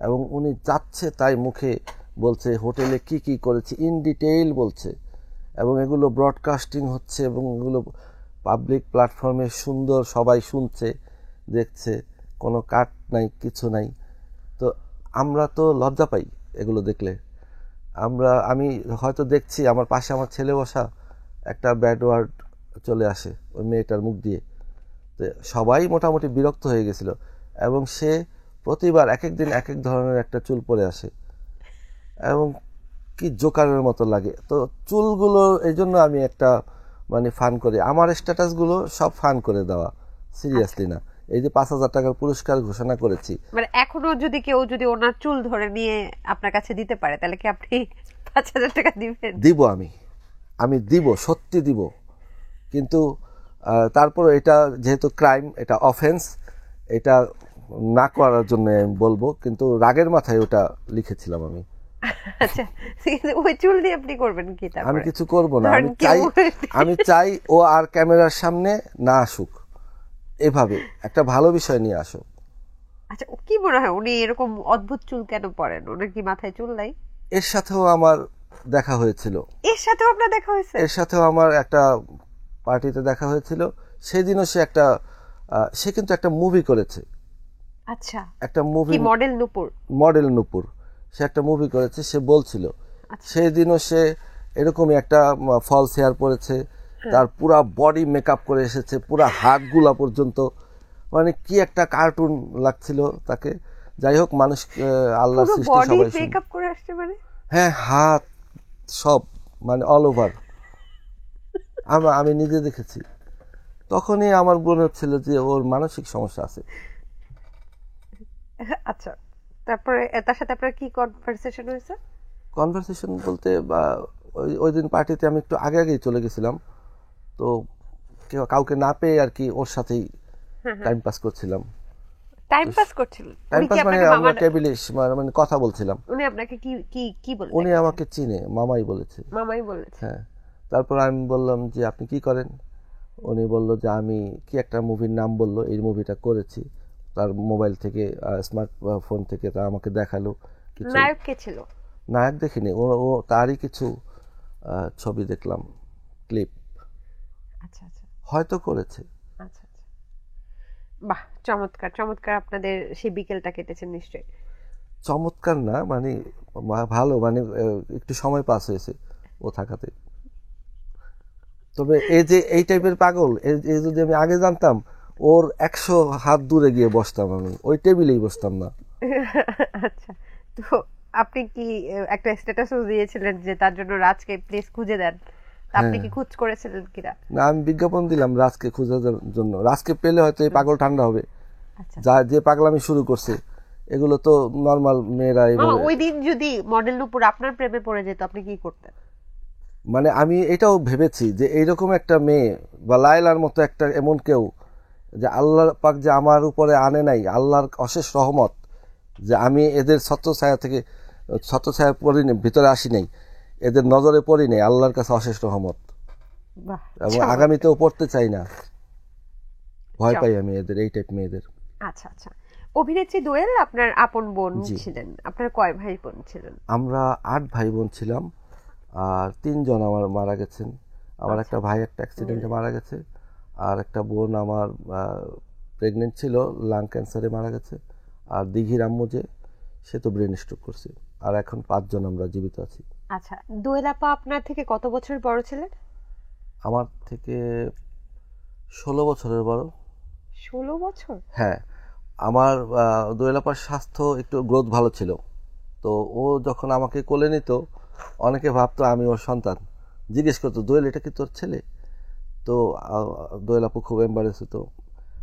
এবং উনি যাচ্ছে তাই মুখে বলছে হোটেলে কি কি করেছে ইন ডিটেইল বলছে, এবং এগুলো ব্রডকাস্টিং হচ্ছে, এবং এগুলো পাবলিক প্ল্যাটফর্মে সুন্দর সবাই শুনছে দেখছে, কোনো কাট নাই কিছু নাই। তো আমরা তো লজ্জা পাই এগুলো দেখলে। আমি হয়তো দেখছি আমার পাশে আমার ছেলে বসা, একটা ব্যাড ওয়ার্ড চলে আসে ওই মেয়েটার মুখ দিয়ে, তো সবাই মোটামুটি বিরক্ত হয়ে গেছিল। এবং সে প্রতিবার এক এক দিন এক এক ধরনের একটা চুল পরে আসে, এবং কি জোকারের মতো লাগে। তো চুলগুলো এই জন্য আমি একটা মানে ফান করি, আমার স্ট্যাটাসগুলো সব ফান করে দেওয়া, সিরিয়াসলি না। এই যে 5,000 টাকার পুরস্কার ঘোষণা করেছি, মানে এখনো যদি কেউ যদি ওনার চুল ধরে নিয়ে আপনার কাছে দিতে পারে, তাহলে কি আপনি 5,000 টাকা দিবেন? দিব, আমি দিব, সত্যি দিব। কিন্তু তারপর এটা যেহেতু ক্রাইম, এটা অফেন্স, এটা না করার জন্য আমি বলবো, কিন্তু রাগের মাথায় ওটা লিখেছিলাম আমি। আচ্ছা, ওই চুল দিয়ে আপনি করবেন কি? আমি কিছু করব না, আমি চাই ও আর ক্যামেরার সামনে না আসুক, এভাবে একটা ভালো বিষয় নিয়ে আসো। আচ্ছা, কি মনে হয় উনি এরকম অদ্ভুত চুল কেন পরেন? ওনার কি মাথায় চুল নাই? এর সাথেও আমার দেখা হয়েছিল। এর সাথেও আপনার দেখা হয়েছে? এর সাথেও আমার একটা পার্টিতে দেখা হয়েছিল। সেদিনও সে কিন্তু একটা মুভি করেছে। আচ্ছা, একটা মুভি, মডেল নূপুর সে একটা মুভি করেছে, সে বলছিল। সেদিনও সে এরকমই একটা ফলস হেয়ার পরেছে, তার পুরা বডি মেকআপ করে এসেছে, পুরা হাতগুলা পর্যন্ত, মানে কি একটা কার্টুন লাগছিল তাকে। যাই হোক, মানুষ আল্লাহর সৃষ্টি, সবাই মেকআপ করে আসছে মানে? হ্যাঁ, হাত সব মানে অল ওভার। আমি নিজে দেখেছি। তখনই আমার মনে হচ্ছিল যে ওর মানসিক সমস্যা আছে। আচ্ছা, তারপরে তার সাথে আপনার কি কনভারসেশন হয়েছে? কনভারসেশন বলতে ওই দিন পার্টিতে আমি একটু আগেই চলে গেছিলাম, তো কাউকে না পেয়ে আর কি ওর সাথেই টাইম পাস করছিলাম। টাইম পাস করছিলেন? টাইম পাস মানে আমরা টেবিলে মানে কথা বলছিলাম। উনি আপনাকে কি বললেন? উনি আমাকে চিনে, মামাই বলেছে। হ্যাঁ। তারপর আমি বললাম যে আপনি কি করেন? উনি বলল যে আমি কি একটা মুভির নাম বললো, এই মুভিটা করেছি। তার মোবাইল থেকে, স্মার্টফোন থেকে তা আমাকে দেখালো। নায়ক কে ছিল? নায়ক দেখিনি, ও তারই কিছু ছবি দেখলাম, ক্লিপ। আচ্ছা আচ্ছা, হয়তো করেছে। আচ্ছা আচ্ছা, বাহ, চমৎকার চমৎকার। আপনাদের সেই বিকেলটা কেটেছে নিশ্চয়ই? চমৎকার না, মানে ভালো, মানে একটু সময় পাস হয়েছে ও থাকাতে। তবে এই টাইপের পাগল, এই যদি আমি আগে জানতাম, ওর 100 হাত দূরে গিয়ে বসতাম, আমি ওই টেবিলেই বসতাম না। আচ্ছা, তো আপনি কি একটা স্ট্যাটাসও দিয়েছিলেন যে তার জন্য রাজকে প্লিজ খুঁজে দেন? আপনি কি খোঁজ করেছিলেন কিনা? না, আমি বিজ্ঞাপন দিলাম রাজকে খোঁজার জন্য। রাজকে পেলে হয়তো এই পাগল ঠান্ডা হবে। আচ্ছা, যে পাগলামি শুরু করছে, এগুলো তো নরমাল মেয়েরা। ওই দিন যদি মডেল নূপুর আপনার প্রেমে পড়ে যেত, আপনি কি করতেন? মানে আমি এটাও ভেবেছি যে এইরকম একটা মেয়ে বা লায়লার মতো একটা এমন কেউ, যে আল্লাহ পাক যে আমার উপরে আনে নাই, আল্লাহর অশেষ রহমত যে আমি এদের ছত্রছায়া পড়িনি, ভিতরে আসি নাই, এদের নজরে পড়ি নাই, আল্লাহর কাছে অশেষ রহমত। এবং আগামীতেও পড়তে চাই না, ভয় পাই আমি এদের, এই টাইপ মেয়েদের। আচ্ছা আচ্ছা, অভিনেত্রী দোয়েল আপনার আপন বোন ছিলেন। আপনার কয় ভাই বোন ছিলেন? আমরা 8 ভাই বোন ছিলাম, আর 3 জন আমার মারা গেছেন। আমার একটা ভাই একটা অ্যাক্সিডেন্টে মারা গেছে, আর একটা বোন আমার প্রেগনেন্ট ছিল, লাং ক্যান্সারে মারা গেছে। আর দিঘির আম্মু সে তো ব্রেন স্ট্রোক করছে। আর এখন 5 জন আমরা জীবিত আছি। আচ্ছা, দোয়েল আপা আপনার থেকে কত বছর বড় ছিলেন? আমার থেকে 16 বছরের বড়। 16 বছর? হ্যাঁ, আমার দোয়েল আপার স্বাস্থ্য একটু গ্রোথ ভালো ছিল, তো ও যখন আমাকে কোলে নিত, অনেকে ভাবতো আমি ওর সন্তান, জিজ্ঞেস করতো দোয়েল এটা কি তোর ছেলে? তো দোয়েল আপু খুব এম্বারেস হতো।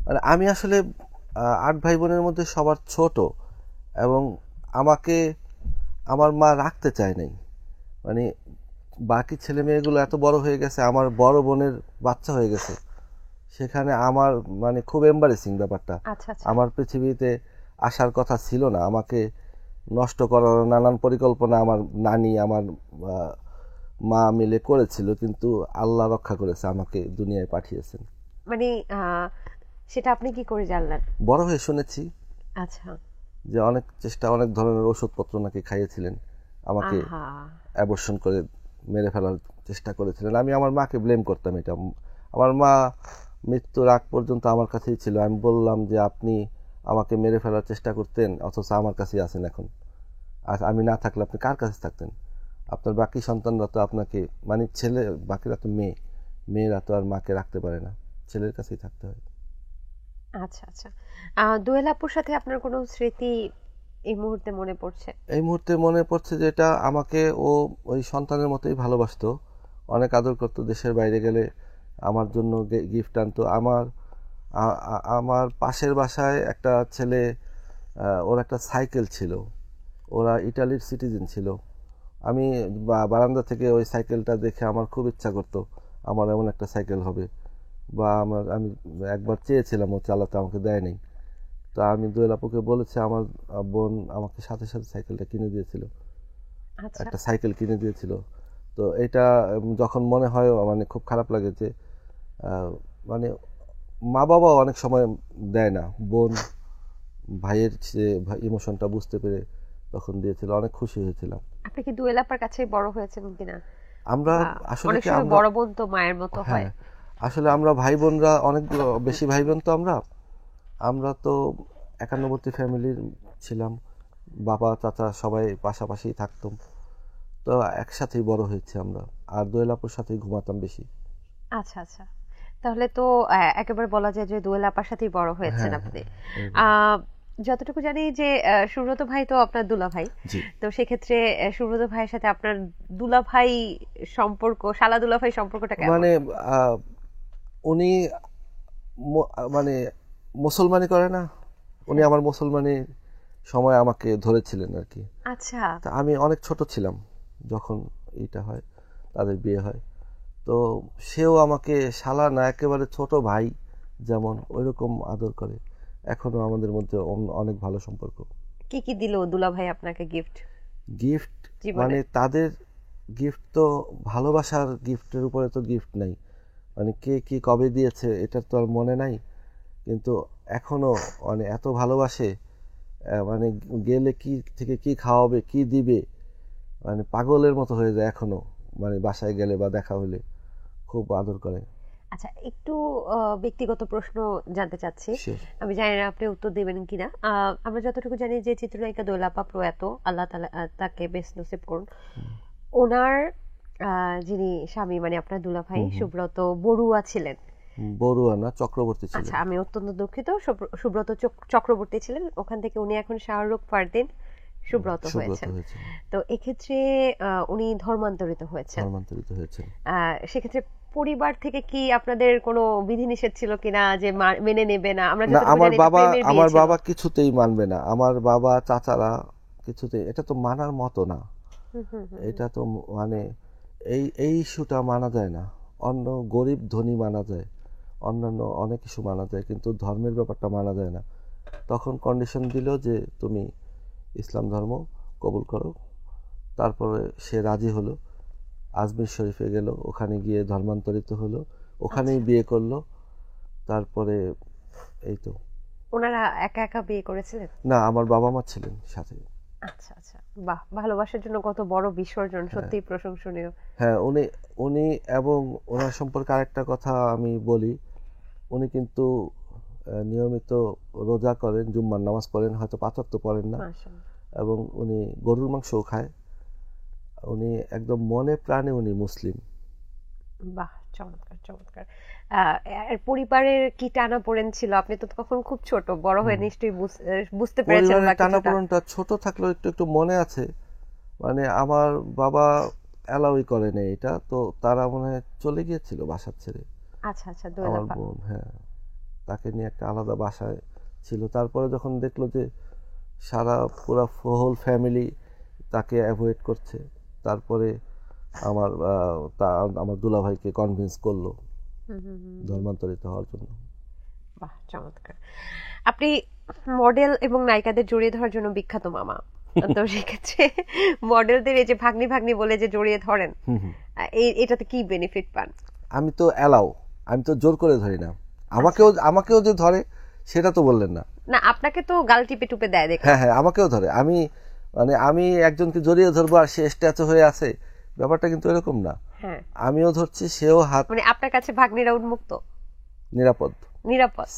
মানে আমি আসলে 8 ভাই বোনের মধ্যে সবার ছোট, এবং আমাকে আমার মা রাখতে চায় নাই। মানে বাকি ছেলে মেয়েগুলো এত বড় হয়ে গেছে, আমার বড় বোনের বাচ্চা হয়ে গেছে, সেখানে আমার মানে খুব এম্বারেসিং ব্যাপারটা। আমার পৃথিবীতে আসার কথা ছিল না, আমাকে নষ্ট করার নানান পরিকল্পনা আমার নানি, আমার মা মিলে করেছিল, কিন্তু আল্লাহ রক্ষা করেছে, আমাকে দুনিয়ায় পাঠিয়েছেন। মানে সেটা আপনি কি করে জানলেন? বড় হয়ে শুনেছি আচ্ছা, যে অনেক চেষ্টা, অনেক ধরনের ওষুধপত্র নাকি খাইয়েছিলেন, আমাকে অ্যাবর্শন করে মেরে ফেলার চেষ্টা করেছিলেন। আমি আমার মাকে ব্লেম করতাম এটা। আমার মা মৃত্যুর আগ পর্যন্ত আমার কাছেই ছিল। আমি বললাম যে আপনি আমাকে মেরে ফেলার চেষ্টা করতেন, অথচ আমার কাছেই আছেন এখন। আর আমি না থাকলে আপনি কার কাছে থাকতেন? আপনার বাকি সন্তানরা তো আপনাকে, মানে ছেলে, বাকিরা তো মেয়ে, মেয়েরা তো আর মাকে রাখতে পারে না, ছেলের কাছেই থাকতে হয়। আচ্ছা আচ্ছা, দোয়েল আপুর সাথে আপনার কোনো স্মৃতি এই মুহূর্তে মনে পড়ছে? এই মুহূর্তে মনে পড়ছে যে এটা আমাকে ও ওই সন্তানের মতোই ভালোবাসতো, অনেক আদর করতো। দেশের বাইরে গেলে আমার জন্য গিফট আনতো। আমার পাশের বাসায় একটা ছেলে, ওর একটা সাইকেল ছিল, ওরা ইটালির সিটিজেন ছিল। আমি বারান্দা থেকে ওই সাইকেলটা দেখে আমার খুব ইচ্ছা করতো আমার এমন একটা সাইকেল হবে, বা আমি একবার চেয়েছিলাম, ও চালাতে, আমাকে দেয়নি। তো আমি দোয়েল আপুকে বলেছি, আমার বোন আমাকে সাথে সাথে সাইকেলটা কিনে দিয়েছিল, একটা সাইকেল কিনে দিয়েছিল। তো এটা যখন মনে হয় মানে খুব খারাপ লাগে যে মানে মা বাবাও অনেক সময় দেয় না, বোন ভাইয়ের যে ইমোশনটা বুঝতে পেরে তখন দিয়েছিল, অনেক খুশি হয়েছিলাম। আপনি কি দোয়েল আপার কাছে বড় হয়েছেন কিনা? আমরা আসলে কি, আমরা বড় বোন তো মায়ের মতো হয়। আসলে আমরা ভাই বোনরা অনেক বেশি ভাই বোন তো আমরা তো একান্নবর্তী ফ্যামিলির ছিলাম, বাবা চাচা সবাই পাশাপাশি থাকতাম, তো একসাথেই বড় হয়েছে আমরা। আর দোয়েল আপুর সাথেই ঘুমাতাম বেশি। আচ্ছা আচ্ছা, তাহলে তো একেবারে বলা যায় যে দোয়েল আপার সাথেই বড় হয়েছেন আপনি। যতটুকু জানি যে সুব্রত ভাই তো আপনার দুলা ভাই, তো সেক্ষেত্রে সুব্রত ভাইয়ের সাথে আপনার দুলা ভাই সম্পর্ক, শালা দুলা ভাই সম্পর্কটা কেমন? মানে উনি মানে মুসলমানি করে না, উনি আমার মুসলমানি সময় আমাকে ধরেছিলেন আর কি। আচ্ছা, তা আমি অনেক ছোট ছিলাম যখন এটা হয়, তাদের বিয়ে হয়। তো সেও আমাকে শালা না, একেবারে ছোট ভাই যেমন, ওইরকম আদর করে। এখনো আমাদের মধ্যে অনেক ভালো সম্পর্ক। কি কি দিল দুলা ভাই আপনাকে গিফট? মানে তাদের গিফট তো ভালোবাসার গিফটের উপরে তো গিফট নাই, মানে কে কি কবে দিয়েছে এটার তো আর মনে নাই, কিন্তু এখনো মানে এত ভালোবাসে, মানে গেলে কি থেকে কি খাওয়াবে, কি দিবে, মানে পাগলের মতো হয়ে যায় এখনো, মানে বাসায় গেলে বা দেখা হলে খুব আদর করে। আচ্ছা, একটু ব্যক্তিগত প্রশ্ন জানতে চাচ্ছি, আমি জানি না আপনি উত্তর দেবেন কিনা। আমরা যতটুকু জানি যে চিত্রনায়িকা দোয়েল আপা প্রয়াত, আল্লাহ তাআলা তাকে বেস্ট নসিব করুন। ওনার যিনি স্বামী, মানে আপনার দুলা ভাই সুব্রত বড়ুয়া ছিলেন। বড়ুয়া না, চক্রবর্তী ছিলেন। আচ্ছা, আমি অত্যন্ত দুঃখিত, সুব্রত চক্রবর্তী ছিলেন। ওখান থেকে উনি এখন শাহরুখ ফারদিন সুব্রত হয়েছেন। তো এক্ষেত্রে উনি ধর্মান্তরিত হয়েছেন। সেক্ষেত্রে পরিবার থেকে কি আপনাদের কোনো বিধিনিষেধ ছিল কিনা যে মেনে নেবে না? আমার বাবা কিছুতেই মানবে না, আমার বাবা চাচারা কিছুতেই, এটা তো মানার মতো না, এটা তো মানে এই ইস্যুটা মানা যায় না। অন্য গরিব ধনী মানা যায়, অন্যান্য অনেক কিছু মানা যায়, কিন্তু ধর্মের ব্যাপারটা মানা যায় না। তখন কন্ডিশন দিল যে তুমি ইসলাম ধর্ম কবুল করো। তারপরে সে রাজি হলো, আজমির শরীফে গেল, ওখানে গিয়ে ধর্মান্তরিত হলো, ওখানেই বিয়ে করলো। তারপরে এই তো। ওনারা একা একা বিয়ে করেছিলেন? না, আমার বাবা মা ছিলেন সাথে। আচ্ছা আচ্ছা, বাহ, ভালোবাসার জন্য কত বড় বিসর্জন, সত্যিই প্রশংসনীয়। হ্যাঁ, উনি এবং ওনার সম্পর্কে আরেকটা কথা আমি বলি, উনি কিন্তু নিয়মিত রোজা করেন, জুম্মার নামাজ পড়েন, হয়তো ৫ ওয়াক্ত পড়েন না, এবং উনি গরুর মাংসও খায়। উনি একদম মনে প্রাণে উনি মুসলিম। বাহ, চমৎকার চমৎকার। পরিবারের কি টানাপোড়েন ছিল? আপনি তো তখন খুব ছোট, বড় হয়ে নিশ্চয়ই বুঝতে পেরেছেন। টানাপোড়েনটা ছোট থাকলেও একটু একটু মনে আছে। মানে আমার বাবা অ্যালাউই করে না এটা, তো তারা মনে হয় চলে গিয়েছিল বাসা ছেড়ে। আচ্ছা আচ্ছা, আমার বোন, হ্যাঁ, তাকে নিয়ে একটা আলাদা বাসায় ছিল। তারপরে যখন দেখলো যে পুরা হোল ফ্যামিলি তাকে অ্যাভয়েড করছে, তারপরে আমার দুলাভাইকে কনভিন্স করলো ধর্মান্তরিত হওয়ার জন্য। বাহ, চমৎকার। আপনি মডেল এবং নায়িকাদের জড়িয়ে ধরার জন্য বিখ্যাত মামা। তো সেক্ষেত্রে মডেলদের এই যে ভাগ্নি ভাগ্নি বলে যে জড়িয়ে ধরেন, এটাতে কি বেনিফিট পান? আমি তো আমি তো জোর করে ধরি না। আমাকেও যে ধরে সেটা তো বললেন না। না, আপনাকে তো গাল টিপে টুপে দেয় দেখে। হ্যাঁ, আমাকেও ধরে। আমি একজনকে জড়িয়ে ধরবো আর সে স্ট্যাচু হয়ে আছে, ব্যাপারটা কিন্তু এরকম না। আমিও ধরছি, সেও হাত। মানে আপনার কাছে ভাগ্নিরা উন্মুক্ত, নিরাপদ,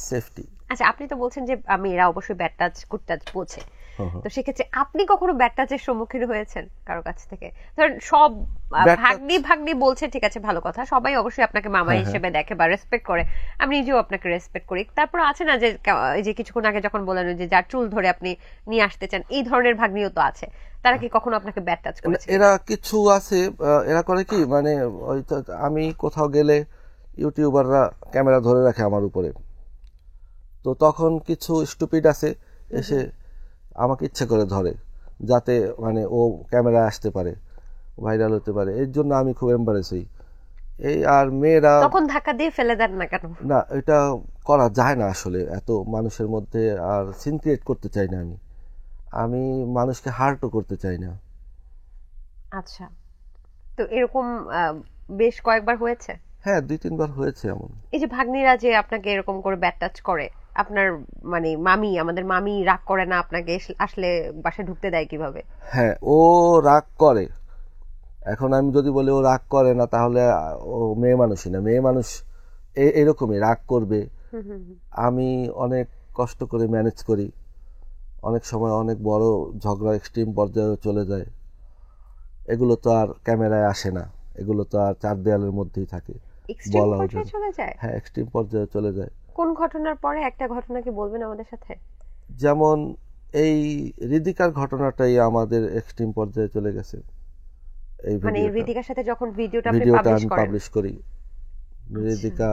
সেফটি। আচ্ছা, আপনি তো বলছেন যে মেয়েরা অবশ্যই ব্যাড টাচ গুড টাচ বোঝে, তো সেক্ষেত্রে আপনি কখনো ব্যাড টাচের সম্মুখীন হয়েছেন কারো কাছ থেকে? ধরেন সব ভাগ্নি বলছে, ঠিক আছে, ভালো কথা, সবাই অবশ্যই আপনাকে মামা হিসেবে দেখে বা রেসপেক্ট করে, আমি নিজেও আপনাকে রেসপেক্ট করি। তারপর আছে না যে কিছুক্ষণ আগে যখন বললেন যে যার চুল ধরে আপনি নিয়ে আসতে চান, এই ধরনের ভাগ্নিও তো আছে, তারা কি কখনো আপনাকে ব্যাড টাচ করেছে? এরা কিছু আছে, এরা করে কি, মানে ওই আমি কোথাও গেলে ইউটিউবাররা ক্যামেরা ধরে রাখে আমার উপরে, তো তখন কিছু স্টুপিড আছে এসে আমাকে ইচ্ছে করে ধরে, যাতে মানে ও ক্যামেরায় আসতে পারে, ভাইরাল হতে পারে। এর জন্য আমি খুব এম্বারেস হই। এই আর মেয়েরা তখন ধাক্কা দিয়ে ফেলে দেন না কেন? না, এটা করা যায় না আসলে, এত মানুষের মধ্যে আর সিন ক্রিয়েট করতে চাই না। আমি মানুষকে হার্টও করতে চাই না। আচ্ছা, তো এরকম বেশ কয়েকবার হয়েছে? হ্যাঁ, 2-3 বার হয়েছে এমন। এই যে ভাগ্নিরা যে আপনাকে এরকম করে ব্যাড টাচ করে, আপনার মানে আমাদের মামি রাগ করে না আপনাকে আসলে বাসায় ঢুকতে দেয় কিভাবে? হ্যাঁ, ও রাগ করে। এখন আমি যদি বলি ও রাগ করে না, তাহলে ও মেয়ে মানুষই না। মেয়ে মানুষ এরকমই রাগ করবে। আমি অনেক কষ্ট করে ম্যানেজ করি, অনেক সময় অনেক বড় ঝগড়া এক্সট্রিম পর্যায়ে চলে যায়। এগুলো তো আর ক্যামেরায় আসে না, এগুলো তো আর চার দেয়ালের মধ্যেই থাকে। হ্যাঁ, এক্সট্রিম পর্যায়ে চলে যায়। কোন ঘটনার পরে একটা ঘটনা কি বলবেন আমাদের সাথে? যেমন এই হৃদিকার ঘটনাটাই আমাদের এক্সট্রিম পর্যায়ে চলে গেছে। এই মানে হৃদিকার সাথে যখন ভিডিওটা আমি পাবলিশ করি, হৃদিকা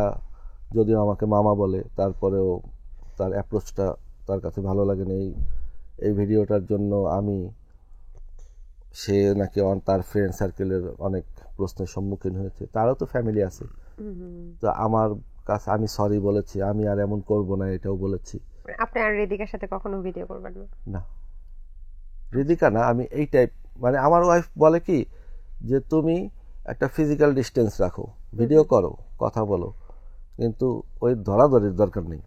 যদিও আমাকে মামা বলে, তারপরেও তার অ্যাপ্রোচটা তার কাছে ভালো লাগে না। এই ভিডিওটার জন্য সে নাকি তার ফ্রেন্ড সার্কেলের অনেক প্রশ্নের সম্মুখীন হয়েছে। তারও তো ফ্যামিলি আছে। তো আমার কাছে আমি সরি বলেছি, আমি আর এমন করব না, এটাও বলেছি। আপনি আর হৃদিকার সাথে কখনো ভিডিও করবেন না? না, হৃদিকা না, আমি এই টাইপ, মানে আমার ওয়াইফ বলে কি যে তুমি একটা ফিজিক্যাল ডিস্টেন্স রাখো, ভিডিও করো, কথা বলো, কিন্তু ওই ধরাধরির দরকার নেই।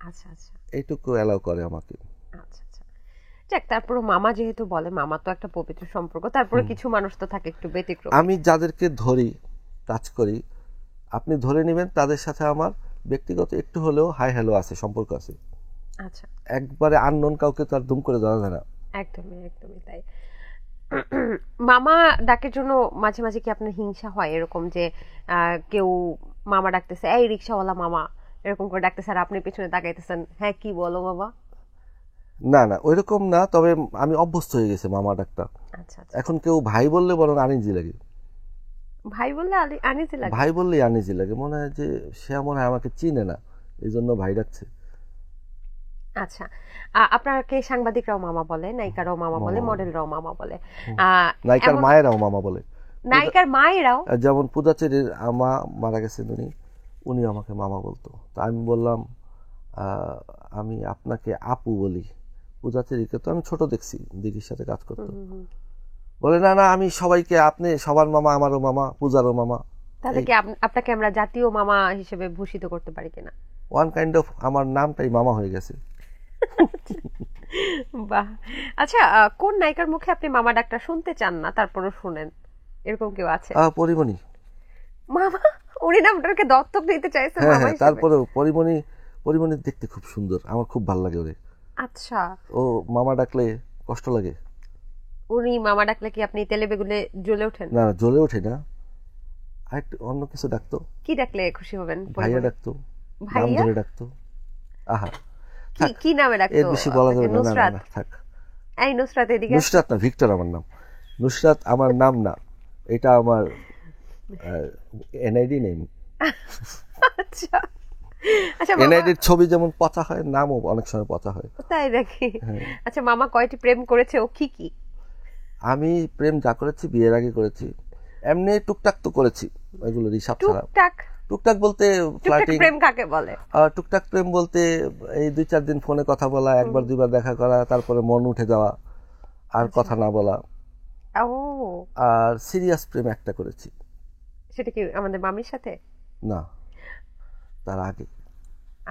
আচ্ছা আচ্ছা, এইটুকু অ্যালাউ করে আমাকে। আচ্ছা আচ্ছা, যাক, তারপরে মামা যেহেতু বলে, মামা তো একটা পবিত্র সম্পর্ক, তারপরে কিছু মানুষ তো থাকে একটু ব্যতিক্রম। আমি যাদেরকে ধরি, টাচ করি, আপনি ধরে নেবেন তাদের সাথে আমার ব্যক্তিগত একটু হলেও হাই হ্যালো আছে, সম্পর্ক আছে। আচ্ছা, একবারে আননোন কাউকে তো আর দুম করে ধরা যায় না। একদমই একদমই তাই। মামা ডাকের জন্য মাঝে মাঝে কি আপনার হিংসা হয়, এরকম যে কেউ মামা ডাকতেছে, এই রিকশাওয়ালা মামা, এরকম করে ডাকতেছে আর আপনি পিছনে তাকাইতেছেন, হ্যাঁ কি বলো বাবা? না না, ওইরকম না, তবে আমি অভ্যস্ত হয়ে গেছে মামা ডাকটা। আচ্ছা, এখন কেউ ভাই বললে বরং আনিজি লাগে। ভাই বললে আনিজি লাগে? ভাই বললেই আনিজি লাগে, মনে হয় যে সে মনে হয় আমাকে চিনে না, এই জন্য ভাই ডাকছে। আচ্ছা, আপনাকে সাংবাদিকরাও মামা বলে, নায়িকারাও মামা বলে, মডেলরাও মামা বলে, নায়িকার মায়েরাও মামা বলে। নায়িকার মায়েরাও, যেমন পূজাচেরির মা মারা গেছেন, উনি আমাকে মামা বলতো। তা আমি বললাম আমি আপনাকে আপু বলি, পূজাচেরিকে তো আমি ছোট দেখছি, দিদির সাথে কাজ করতো। বলে না না, আমি সবাইকে, আপনি সবার মামা, আমারও মামা, পূজারও মামা। তাহলে কি আপনাকে আমরা জাতীয় মামা হিসেবে ভূষিত করতে পারি কিনা? ওয়ান কাইন্ড অফ আমার নামটাই মামা হয়ে গেছে। বাহ। আচ্ছা, কোন নায়িকার মুখে আপনি মামা ডাকটা শুনতে চান না তারপরও শুনেন, এরকম কেউ আছে? পরিমণি। মামা, উনি নামটাকে দত্তক নিতে চাইছেন মামা হিসেবে? তারপরেও পরিমণি দেখতে খুব সুন্দর, আমার খুব ভালো লাগে ওরে। আচ্ছা, ও মামা ডাকলে কষ্ট লাগে। উনি মামা ডাকলে কি আপনি তেলে বেগুনে জ্বলে ওঠেন? না, জ্বলে ওঠে না, আরেকটু অন্য কিছু ডাকতো। কি ডাকলে খুশি হবেন? ভাইয়া ডাকতো, নাম ধরে ডাকতো। আহা, কি নামে ডাকতো? এর বেশি বলা যাবে না, না থাক। এই নুসরাত, এদিকে। নুসরাত না, ভিক্টর আমার নাম। নুসরাত আমার নাম না, এটা আমার এনআইডি নেম। আচ্ছা আচ্ছা, এনআইডির ছবি যেমন পচা হয়, নামও অনেক সময় পচা হয়। তাই নাকি? আচ্ছা, মামা কয়টি প্রেম করেছে, ও কি কি? আমি প্রেম যা করেছি বিয়ের আগে করেছি, এমনি টুকটাক তো করেছি, এগুলো হিসাব ছাড়া। টুকটাক বলতে ফ্লার্টিং। প্রেম কাকে বলে? টুকটাক প্রেম বলতে এই 2-4 দিন ফোনে কথা বলা, একবার দুইবার দেখা করা, তারপরে মন উঠে যাওয়া, আর কথা না বলা, ও আর সিরিয়াস প্রেম একটা করেছি। সেটা কি আমাদের মামির সাথে? না, তার আগে।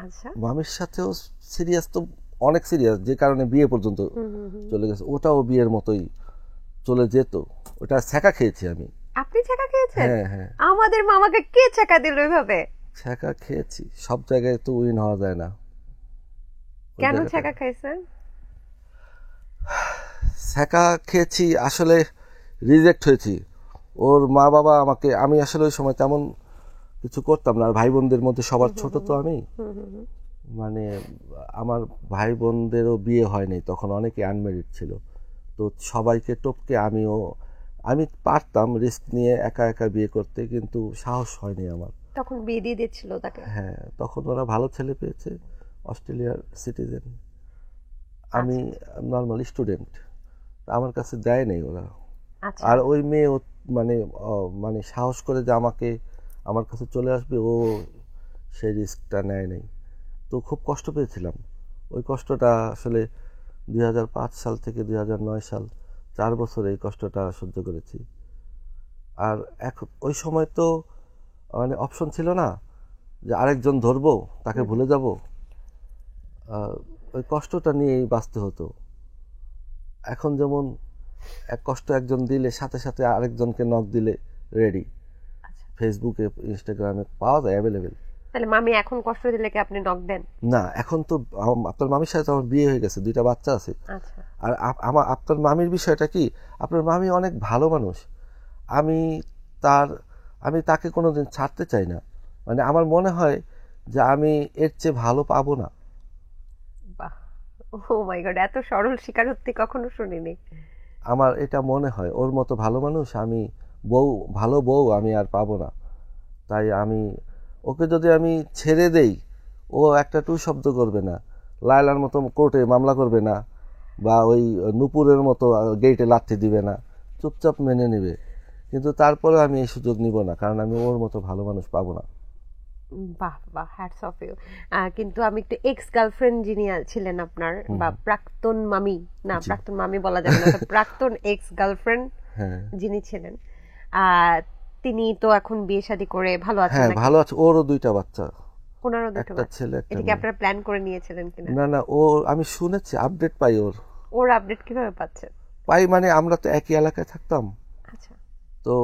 আচ্ছা, মামির সাথেও সিরিয়াস, তো অনেক সিরিয়াস, যে কারণে বিয়ে পর্যন্ত চলে গেছে। ওটাও বিয়ের মতোই চলে যেত। ওটা ছ্যাঁকা খেয়েছি আমি। আপনি ছ্যাঁকা খেয়েছেন? হ্যাঁ হ্যাঁ, আমাদের মামাকে কে ছ্যাঁকা দিল এভাবে? ছ্যাঁকা খেয়েছি। সব জায়গায় তো উইন হওয়া যায় না। ওই কেন জায়গাটা- ছ্যাঁকা খাইছেন? ছ্যাঁকা খেয়েছি আসলে, রিজেক্ট হয়েছি। ওর মা বাবা আমাকে, আমি আসলে ওই সময় তেমন কিছু করতাম না। আর ভাই বোনদের মধ্যে সবার ছোট তো আমি, মানে আমার ভাই বোনদেরও বিয়ে হয়নি তখন, অনেকে আনমেরিড ছিল। তো সবাইকে টপকে আমি পারতাম রিস্ক নিয়ে একা একা বিয়ে করতে, কিন্তু সাহস হয়নি আমার। তখন বিয়ে দিয়ে দিচ্ছিল তাকে? হ্যাঁ, তখন ওরা ভালো ছেলে পেয়েছে, অস্ট্রেলিয়ার সিটিজেন। আমি নর্মাল স্টুডেন্ট, আমার কাছে দেয় নেই ওরা। আচ্ছা, আর ওই মেয়ে মানে মানে সাহস করে যে আমাকে আমার কাছে চলে আসবে, ও সেই রিস্কটা নেয় নাই। তো খুব কষ্ট পেয়েছিলাম। ওই কষ্টটা আসলে 2005 সাল থেকে 2009 সাল, 4 বছর এই কষ্টটা সহ্য করেছি। আর এখন ওই সময় তো মানে অপশন ছিল না যে আরেকজন ধরবো, তাকে ভুলে যাব। ওই কষ্টটা নিয়েই বাঁচতে হতো। এখন যেমন এক কষ্ট একজন দিলে সাথে সাথে আরেকজনকে নক দিলে রেডি। ফেসবুকে, ইনস্টাগ্রামে পাওয়া যায়, অ্যাভেলেবেল। তাহলে মামি এখন কষ্ট দিলে কি আপনি নক দেন? না, এখন তো আপনার মামির সাথে আমার বিয়ে হয়ে গেছে, 2টা বাচ্চা আছে। আচ্ছা, আর আপনার মামির বিষয়টা কি, আপনার মামি অনেক ভালো মানুষ। আমি আমি তাকে কোনোদিন ছাড়তে চাই না। মানে আমার মনে হয় যে আমি এর চেয়ে ভালো পাবো না। বাহ, ও মাই গড, এত সরল স্বীকারোক্তি কখনো শুনিনি। আমার এটা মনে হয়, ওর মতো ভালো মানুষ আমি, ভালো বউ আমি আর পাবো না। তাই ওকে যদি আমি ছেড়ে দেই, ও একটা টু শব্দ করবে না, লায়লার মতো কোর্টে মামলা করবে না, বা ওই নুপুরের মতো গেটে লাথি দিবে না, চুপচাপ মেনে নেবে। কিন্তু তারপরে আমি এই সুযোগ নিব না, কারণ আমি ওর মতো ভালো মানুষ পাবো না। বাহ বাহ, হ্যাটস অফ ইউ। কিন্তু আমি একটু এক্স গার্লফ্রেন্ড যিনি ছিলেন আপনার, বা প্রাক্তন মামি, না প্রাক্তন মামি বলা যাবে না, প্রাক্তন এক্স গার্লফ্রেন্ড যিনি ছিলেন, তিনি তো এখন বিয়ে শাদী করে ভালো আছেন? হ্যাঁ, ভালো আছে। ওরও 2টা বাচ্চা। ওনারও 2টা একটা বাচ্চা। ছেলে, একটা এটা কি মেয়ে। আপনারা প্ল্যান করে নিয়েছিলেন কিনা? না না, আমি শুনেছি, আপডেট পাই ওর আপডেট কিভাবে পাচ্ছেন? মানে আমরা তো একই এলাকায় থাকতাম। আচ্ছা, তো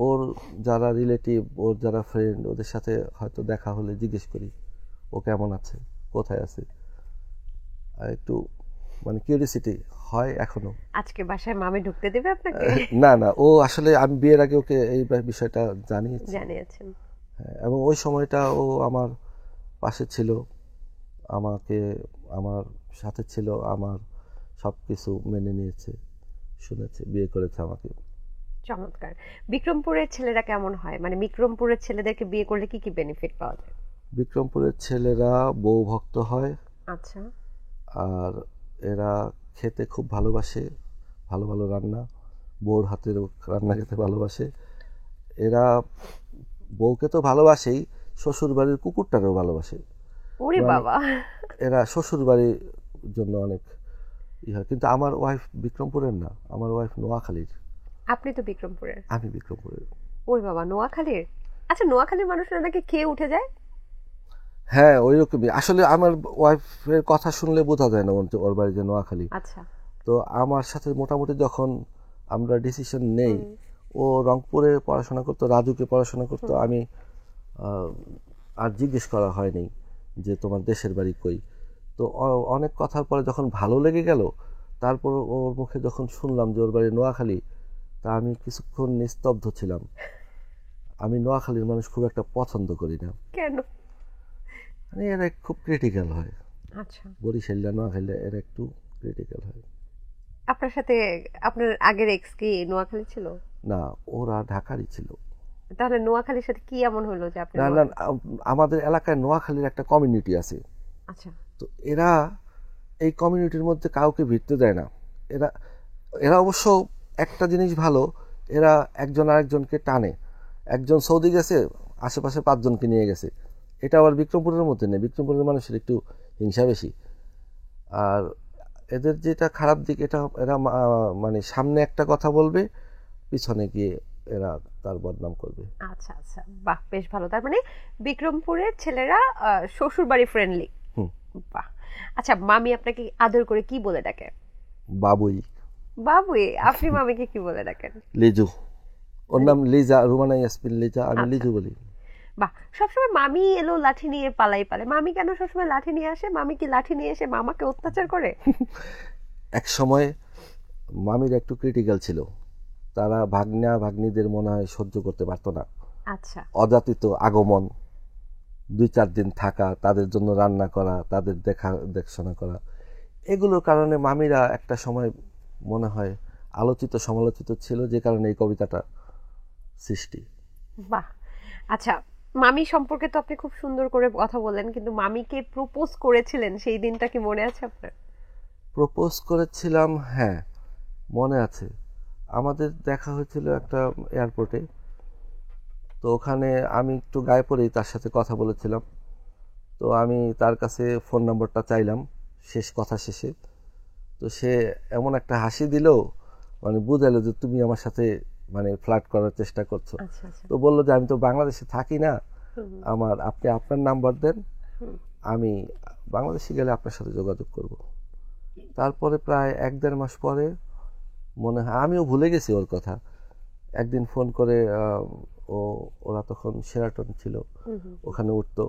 ওর যারা রিলেটিভ, ওর যারা ফ্রেন্ড, ওদের সাথে হয়তো দেখা হলে জিজ্ঞেস করি ও কেমন আছে, কোথায় আছে। আর একটু মানে কিউরিয়াসিটি হয় এখনো। আজকে বাসায় মামি ঢুকতে দেবে আপনাকে? না না, ও আসলে আমি বিয়ের আগে ওকে এই বিষয়টা জানিয়েছেন? হ্যাঁ, এবং ওই সময়টা ও আমার পাশে ছিল, আমাকে আমার সাথে ছিল, আমার সব কিছু মেনে নিয়েছে, শুনেছে, বিয়ে করেছে আমাকে। চমৎকার। বিক্রমপুরের ছেলেরা কেমন হয়? মানে বিক্রমপুরের ছেলেদেরকে বিয়ে করলে কি কি বেনিফিট পাওয়া যায়? বিক্রমপুরের ছেলেরা বউ ভক্ত হয়। আচ্ছা, আর এরা খেতে খুব ভালোবাসে, ভালো ভালো রান্না, বউর হাতের রান্না খেতে ভালোবাসে। এরা বউকে তো ভালোবাসেই, শ্বশুর বাড়ির কুকুরটারও ভালোবাসে। ওরে বাবা, এরা শ্বশুর বাড়ির জন্য অনেক হয়। কিন্তু আমার ওয়াইফ বিক্রমপুরের না, আমার ওয়াইফ নোয়াখালীর। আপনি তো বিক্রমপুরের। আমি বিক্রমপুরের। ওরে বাবা, নোয়াখালীর? আচ্ছা, নোয়াখালীর মানুষরা নাকি খেয়ে উঠে যায়? হ্যাঁ, ওই রকমই। আসলে আমার ওয়াইফের কথা শুনলে বোঝা যায় না ওর বাড়ি যে নোয়াখালী। আচ্ছা, তো আমার সাথে মোটামুটি যখন আমরা ডিসিশন নেই, ও রংপুরে পড়াশোনা করতো, রাজুকে পড়াশোনা করতো, আমি আর জিজ্ঞেস করা হয়নি যে তোমার দেশের বাড়ি কই। তো অনেক কথার পরে যখন ভালো লেগে গেল, তারপর ওর মুখে যখন শুনলাম যে ওর বাড়ি নোয়াখালী, তা আমি কিছুক্ষণ নিস্তব্ধ ছিলাম। আমি নোয়াখালীর মানুষ খুব একটা পছন্দ করি না। কেন? মানে এরা খুব ক্রিটিক্যাল হয়। আচ্ছা, বরিশালীরা, নোয়াখালীরা এরা একটু ক্রিটিক্যাল হয়। আপনার সাথে আপনার আগের এক্স কি নোয়াখালী ছিল? না, ওরা ঢাকারই ছিল। তাহলে নোয়াখালীর সাথে কি এমন হলো যে আপনি? না না, আমাদের এলাকায় নোয়াখালীর একটা কমিউনিটি আছে। আচ্ছা, তো এরা এই কমিউনিটির মধ্যে কাউকে ভিড়তে দেয় না। এরা এরা অবশ্য একটা জিনিস ভালো, এরা একজন আরেকজনকে টানে। একজন সৌদি গেছে, আশেপাশে 5 জনকে নিয়ে গেছে। এটা আবার বিক্রমপুরের মধ্যে নেই, বিক্রমপুরের মানুষের একটু হিংসা বেশি। আর এদের যেটা খারাপ দিক, এটা এরা মানে সামনে একটা কথা বলবে, পিছনে গিয়ে এরা তার বদনাম করবে। আচ্ছা আচ্ছা, বাহ, বেশ ভালো। তার মানে বিক্রমপুরের ছেলেরা শ্বশুর বাড়ি ফ্রেন্ডলি। বাহ। আচ্ছা, মামি আপনাকে আদর করে কি বলে ডাকে? বাবুই। বাবুই? আপনি মামিকে কি বলে ডাকেন? লিজু। ওর নাম লিজা, রুমানা ইয়াসমিন লিজা, আমি আচ্ছা। লিজু বলি। বাহ, সবসময় মামি এলো লাঠি নিয়ে পালাই পালে, মামি কেন সবসময় লাঠি নিয়ে আসে? মামি কি লাঠি নিয়ে এসে মামাকে অত্যাচার করে? এক সময় মামির একটু ক্রিটিক্যাল ছিল, তারা ভাগ্না ভাগ্নিদের মনে হয় সহ্য করতে পারতো না। আচ্ছা। অযাচিত আগমন, 2-4 দিন থাকা, তাদের জন্য রান্না করা, তাদের দেখাশোনা করা, এগুলোর কারণে মামিরা একটা সময় মনে হয় আলোচিত সমালোচিত ছিল, যে কারণে এই কবিতাটা সৃষ্টি। বাহ। আচ্ছা, মামি সম্পর্কে তো আপনি খুব সুন্দর করে কথা বললেন, কিন্তু মামিকে প্রপোজ করেছিলেন সেই দিনটা কি মনে আছে আপনার? প্রপোজ করেছিলাম, হ্যাঁ মনে আছে। আমাদের দেখা হয়েছিল একটা এয়ারপোর্টে, তো ওখানে আমি একটু গায়ে পড়েই তার সাথে কথা বলেছিলাম। তো আমি তার কাছে ফোন নম্বরটা চাইলাম শেষ কথা শেষে, তো সে এমন একটা হাসি দিল, মানে বুঝালো যে তুমি আমার সাথে মানে ফ্লার্ট করার চেষ্টা করছো। তো বললো যে আমি তো বাংলাদেশে থাকি না, আপনি আপনার নাম্বার দেন, আমি বাংলাদেশে গেলে আপনার সাথে যোগাযোগ করব। তারপরে প্রায় 1-1.5 মাস পরে মনে হয়, আমিও ভুলে গেছি ওর কথা, একদিন ফোন করে, ওরা তখন শেরাটন ছিল, ওখানে উঠতো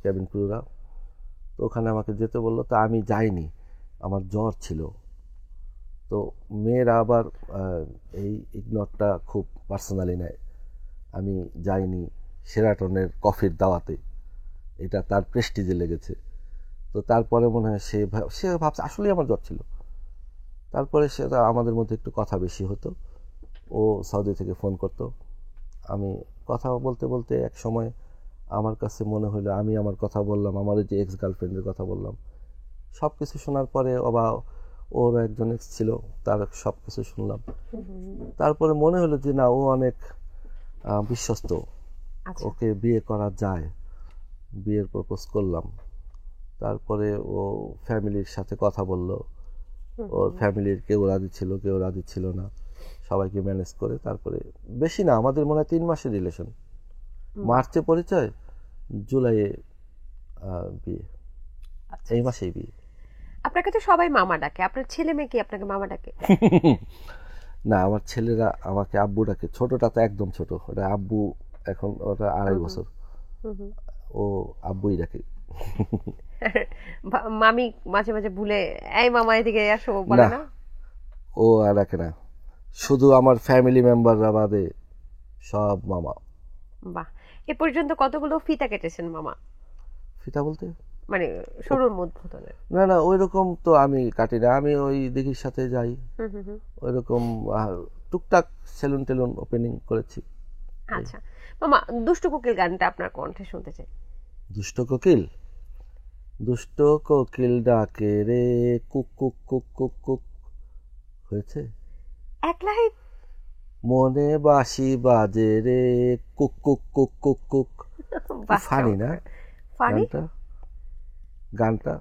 ক্যাবিন ক্রুরা, তো ওখানে আমাকে যেতে বললো, তো আমি যাইনি, আমার জ্বর ছিল। তো মেয়েরা আবার এই ইগনোরটা খুব পার্সোনালি নেয়, আমি যাইনি শেরাটনের কফির দাওয়াতে, এটা তার প্রেস্টিজে লেগেছে। তো তারপরে মনে হয় সে ভাবছে আসলেই আমার জ্বর ছিল। তারপরে সেটা আমাদের মধ্যে একটু কথা বেশি হতো, ও সৌদি থেকে ফোন করতো, আমি কথা বলতে বলতে এক সময় আমার কাছে মনে হলো আমি আমার কথা বললাম, আমার যে এক্স গার্লফ্রেন্ডের কথা বললাম, সব কিছু শোনার পরে, ওর একজন এক্স ছিল, তার সব কিছু শুনলাম। তারপরে মনে হলো যে না, ও অনেক বিশ্বস্ত, ওকে বিয়ে করা যায়, বিয়ের প্রপোজ করলাম। তারপরে ও ফ্যামিলির সাথে কথা বলল, ওর ফ্যামিলির কেউ রাজি ছিল, কেউ রাজি ছিল না, সবাইকে ম্যানেজ করে তারপরে, বেশি না, আমাদের মনে হয় 3 মাসের রিলেশন, মার্চে পরিচয়, জুলাইয়ে বিয়ে, এই মাসেই বিয়ে। আপনাকে তো সবাই মামা ডাকে, আপনার ছেলে মেয়ে কি আপনাকে মামা ডাকে? না, আমার ছেলেরা আমাকে আব্বু ডাকে, ছোটটা তো একদম ছোট, ওটা আব্বু, এখন ওটা 2.5 বছর, ও আব্বুই ডাকে। মামি মাঝে মাঝে ভুলে এই মামা এদিকে আসো বলে না? ও আর ডাকে না, শুধু আমার ফ্যামিলি মেম্বাররা বাদে সব মামা। বাহ। এ পর্যন্ত কতগুলো ফিতা কেটেছেন মামা? ফিতা বলতে মানে সরুর মধ্যে? না না, ওই রকম তো আমি কাটি না, আমি ওই দিঘির সাথে যাই, ওই রকম টুকটাক সেলুন টেলুন ওপেনিং করেছি। আচ্ছা মামা, দুষ্টু কোকিল গানটা আপনার কণ্ঠে শুনতে চাই। দুষ্ট কোকিল, দুষ্ট কোকিল ডাকে রে cook cook cook cook cook, হয়েছে এক লাইন? মনে বাঁশি বাজে রে cook cook cook cook cook. Funny না গানটা?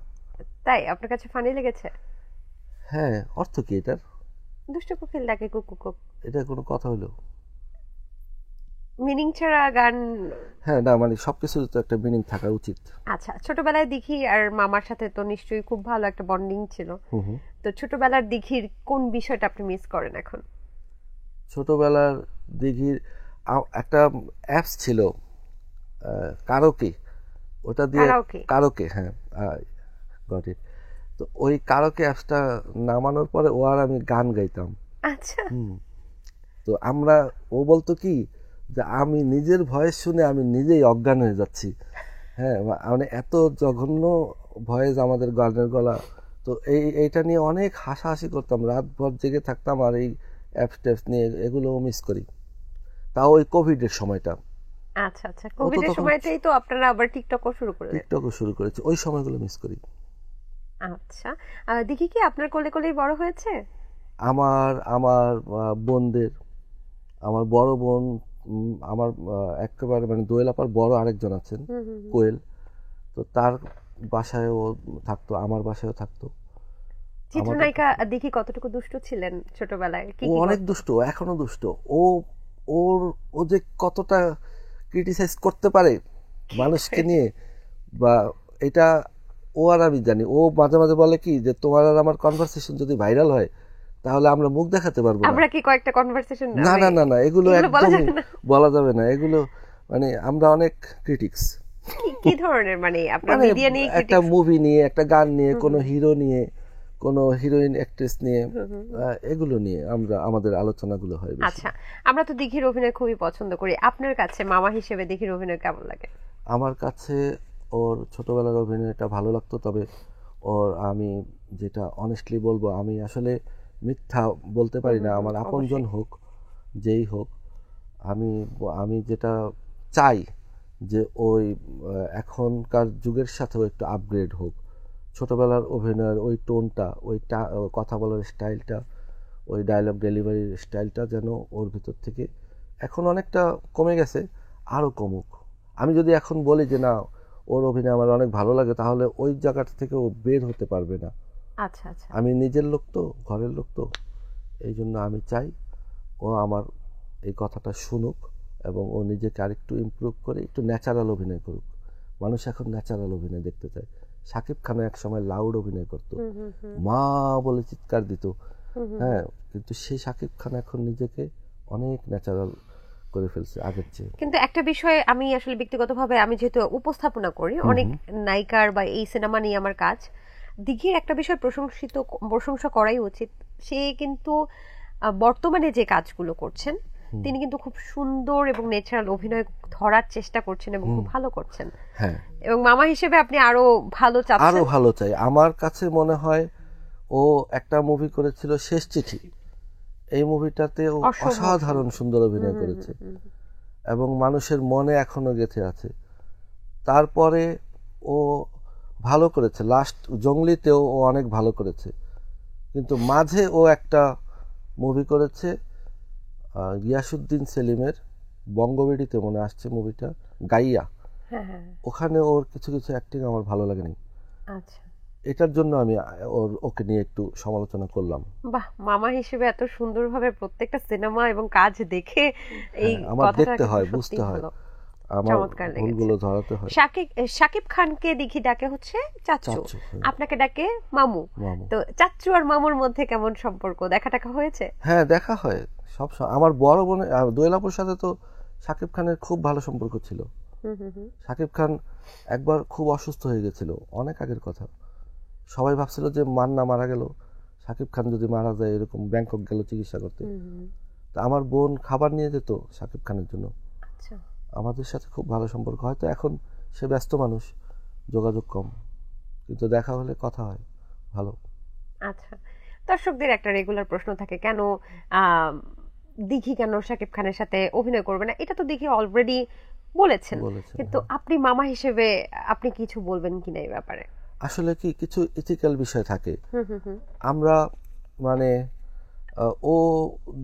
তাই আপনার কাছে ফানি লেগেছে? হ্যাঁ। অর্থ কি এটার? দুষ্ট কোকিল ডাকে কুক কুক কুক, এটা কোনো কথা হলো? মিনিং ছাড়া গান? হ্যাঁ, না মানে সবকিছুর তো একটা মিনিং থাকা উচিত। আচ্ছা, ছোটবেলায় দিঘি আর মামার সাথে তো নিশ্চয়ই খুব ভালো একটা বন্ডিং ছিল, তো ছোটবেলার দিঘির কোন বিষয়টা আপনি মিস করেন এখন? ছোটবেলার দিঘির একটা অ্যাপস ছিল, কারোকে, ওটা দিয়ে কারোকে, হ্যাঁ গট ইট। তো ওই কারোকে অ্যাপসটা নামানোর পরে ও আর আমি গান গাইতাম। আচ্ছা। তো ও বলতো কি যে আমি নিজের ভয়েস শুনে আমি নিজেই অজ্ঞান হয়ে যাচ্ছি। হ্যাঁ, মানে এত জঘন্য ভয়েস আমাদের গানের গলা। তো এইটা নিয়ে অনেক হাসাহাসি করতাম, রাতভর জেগে থাকতাম, আর এই অ্যাপস ট্যাপস নিয়ে এগুলো মিস করি। তাও ওই কোভিডের সময়টা। আচ্ছা আচ্ছা, কোভিডের সময়টাই তো আপনারা আবার টিকটকও শুরু করেছে, ওই সময়গুলো মিস করি। আচ্ছা, দিঘি কি আপনার কোলে কোলেই বড় হয়েছে? আমার বোনদের, আমার বড় বোন, আমার একেবারে মানে দোয়েল আপার বড় আরেকজন আছেন কোয়েল, তো তার বাসায়ও থাকতো, আমার বাসায়ও থাকতো। চিত্রনায়িকা দেখি কতটুকু দুষ্ট ছিলেন ছোটবেলায়? ও অনেক দুষ্ট, এখনো দুষ্ট। ও ওর ও যে কতটা ক্রিটিসাইজ করতে পারে মানুষকে নিয়ে, বা এটা ও আর আমি জানি। ও মাঝে মাঝে বলে কি যে তোমার আর আমার কনভারসেশন যদি ভাইরাল হয় তাহলে আমরা মুখ দেখাতে পারবো না। আমরা কি কয়েকটা কনভারসেশন? না না না না, এগুলো একদমই বলা যাবে না। এগুলো মানে আমরা অনেক ক্রিটিক্স। কি ধরনের? মানে আপনার মিডিয়া নিয়ে একটা মুভি নিয়ে, একটা গান নিয়ে, কোনো হিরো নিয়ে, কোনো হিরোইন অ্যাক্ট্রেস নিয়ে, এগুলো নিয়ে আমরা আমাদের আলোচনাগুলো হয়। আচ্ছা, আমরা তো দিঘির অভিনয় খুবই পছন্দ করি। আপনার কাছে মামা হিসেবে দিঘির অভিনয় কেমন লাগে? আমার কাছে ওর ছোটবেলার অভিনয়টা ভালো লাগতো, তবে ওর আমি যেটা অনেস্টলি বলবো, আমি আসলে মিথ্যা বলতে পারি না। আমার আপনজন হোক, যেই হোক, আমি আমি যেটা চাই যে ওই এখনকার যুগের সাথেও একটু আপগ্রেড হোক। ছোটবেলার অভিনয়ের ওই টোনটা, ওই কথা বলার স্টাইলটা, ওই ডায়লগ ডেলিভারির স্টাইলটা যেন ওর ভিতর থেকে এখন অনেকটা কমে গেছে, আরও কমুক। আমি যদি এখন বলি যে না ওর অভিনয় আমার অনেক ভালো লাগে, তাহলে ওই জায়গাটা থেকে ও বের হতে পারবে না। আচ্ছা আচ্ছা। আমি নিজের লোক তো, ঘরের লোক তো, এই জন্য আমি চাই ও আমার এই কথাটা শুনুক এবং ও নিজেকে আরেকটু ইমপ্রুভ করে একটু ন্যাচারাল অভিনয় করুক। মানুষ এখন ন্যাচারাল অভিনয় দেখতে চায়। শাকিব খান এক সময় লাউড অভিনয় করতো, মা বলে চিৎকার দিত, হ্যাঁ, কিন্তু সেই শাকিব খান এখন নিজেকে অনেক ন্যাচারাল করে ফেলছে আগের চেয়ে। কিন্তু একটা বিষয় আমি আসলে ব্যক্তিগতভাবে, আমি যেহেতু উপস্থাপনা করি অনেক নায়িকার বা এই সিনেমা নিয়ে আমার কাজ, দিঘির একটা বিষয় প্রশংসা করাই উচিত। সে কিন্তু বর্তমানে যে কাজগুলো করছেন তিনি কিন্তু খুব সুন্দর এবং ন্যাচারাল অভিনয় ধরার চেষ্টা করছেন এবং খুব ভালো করছেন। হ্যাঁ, এবং মামা হিসেবে আপনি আরো ভালো চাচ্ছেন। আরো ভালো চাই। আমার কাছে মনে হয় ও একটা মুভি করেছিল শেষ চিঠি, এই মুভিটাতে ও অসাধারণ সুন্দর অভিনয় করেছে এবং মানুষের মনে এখনো গেঁথে আছে। তারপরে ও ভালো করেছে, লাস্ট জঙ্গলিতেও ও অনেক ভালো করেছে। কিন্তু মাঝে ও একটা মুভি করেছে গিয়াসুদ্দিন সেলিমের, বঙ্গবেডিতে মনে আসছে মুভিটা, গাইয়া। ওখানে ওর কিছু কিছু অ্যাক্টিং আমার ভালো লাগেনি। আচ্ছা, এটার জন্য আমি ওকে নিয়ে একটু সমালোচনা করলাম। বাহ, মামা হিসেবে এত সুন্দরভাবে প্রত্যেকটা সিনেমা এবং কাজ দেখে এই আমার দেখতে হয়, বুঝতে হয়, আমার ভুলগুলো ধরাতে হয়। শাকিব খানকে দেখি ডাকে হচ্ছে চাচু, আপনাকে ডাকে মামু। তো চাচু আর মামুর মধ্যে কেমন সম্পর্ক? দেখা টাকা হয়েছে? হ্যাঁ, দেখা হয় সব। আমার বড় বোন দোয়েলাপুর সাথে তো শাকিব খানের খুব ভালো সম্পর্ক ছিল। শাকিব খান একবার খুব অসুস্থ হয়ে গেছিল, অনেক আগের কথা। সবাই ভাবছিল যে মান্না মারা গেল, শাকিব খান যদি মারা যায়, এরকম ব্যাংকক গেল চিকিৎসা করতে। তা আমার বোন খাবার নিয়ে যেত শাকিব খানের জন্য। আমাদের সাথে খুব ভালো সম্পর্ক। হয়তো এখন সে ব্যস্ত মানুষ, যোগাযোগ কম, কিন্তু দেখা হলে কথা হয় ভালো। আচ্ছা, দর্শকদের একটা রেগুলার প্রশ্ন থাকে, কেন দিঘি কেন শাকিব খানের সাথে অভিনয় করবে না? এটা তো দিঘি অলরেডি বলেছেন, কিন্তু আপনি মামা হিসেবে আপনি কিছু বলবেন কিনা এই ব্যাপারে? আসলে কি কিছু ইথিক্যাল বিষয় থাকে। আমরা মানে ও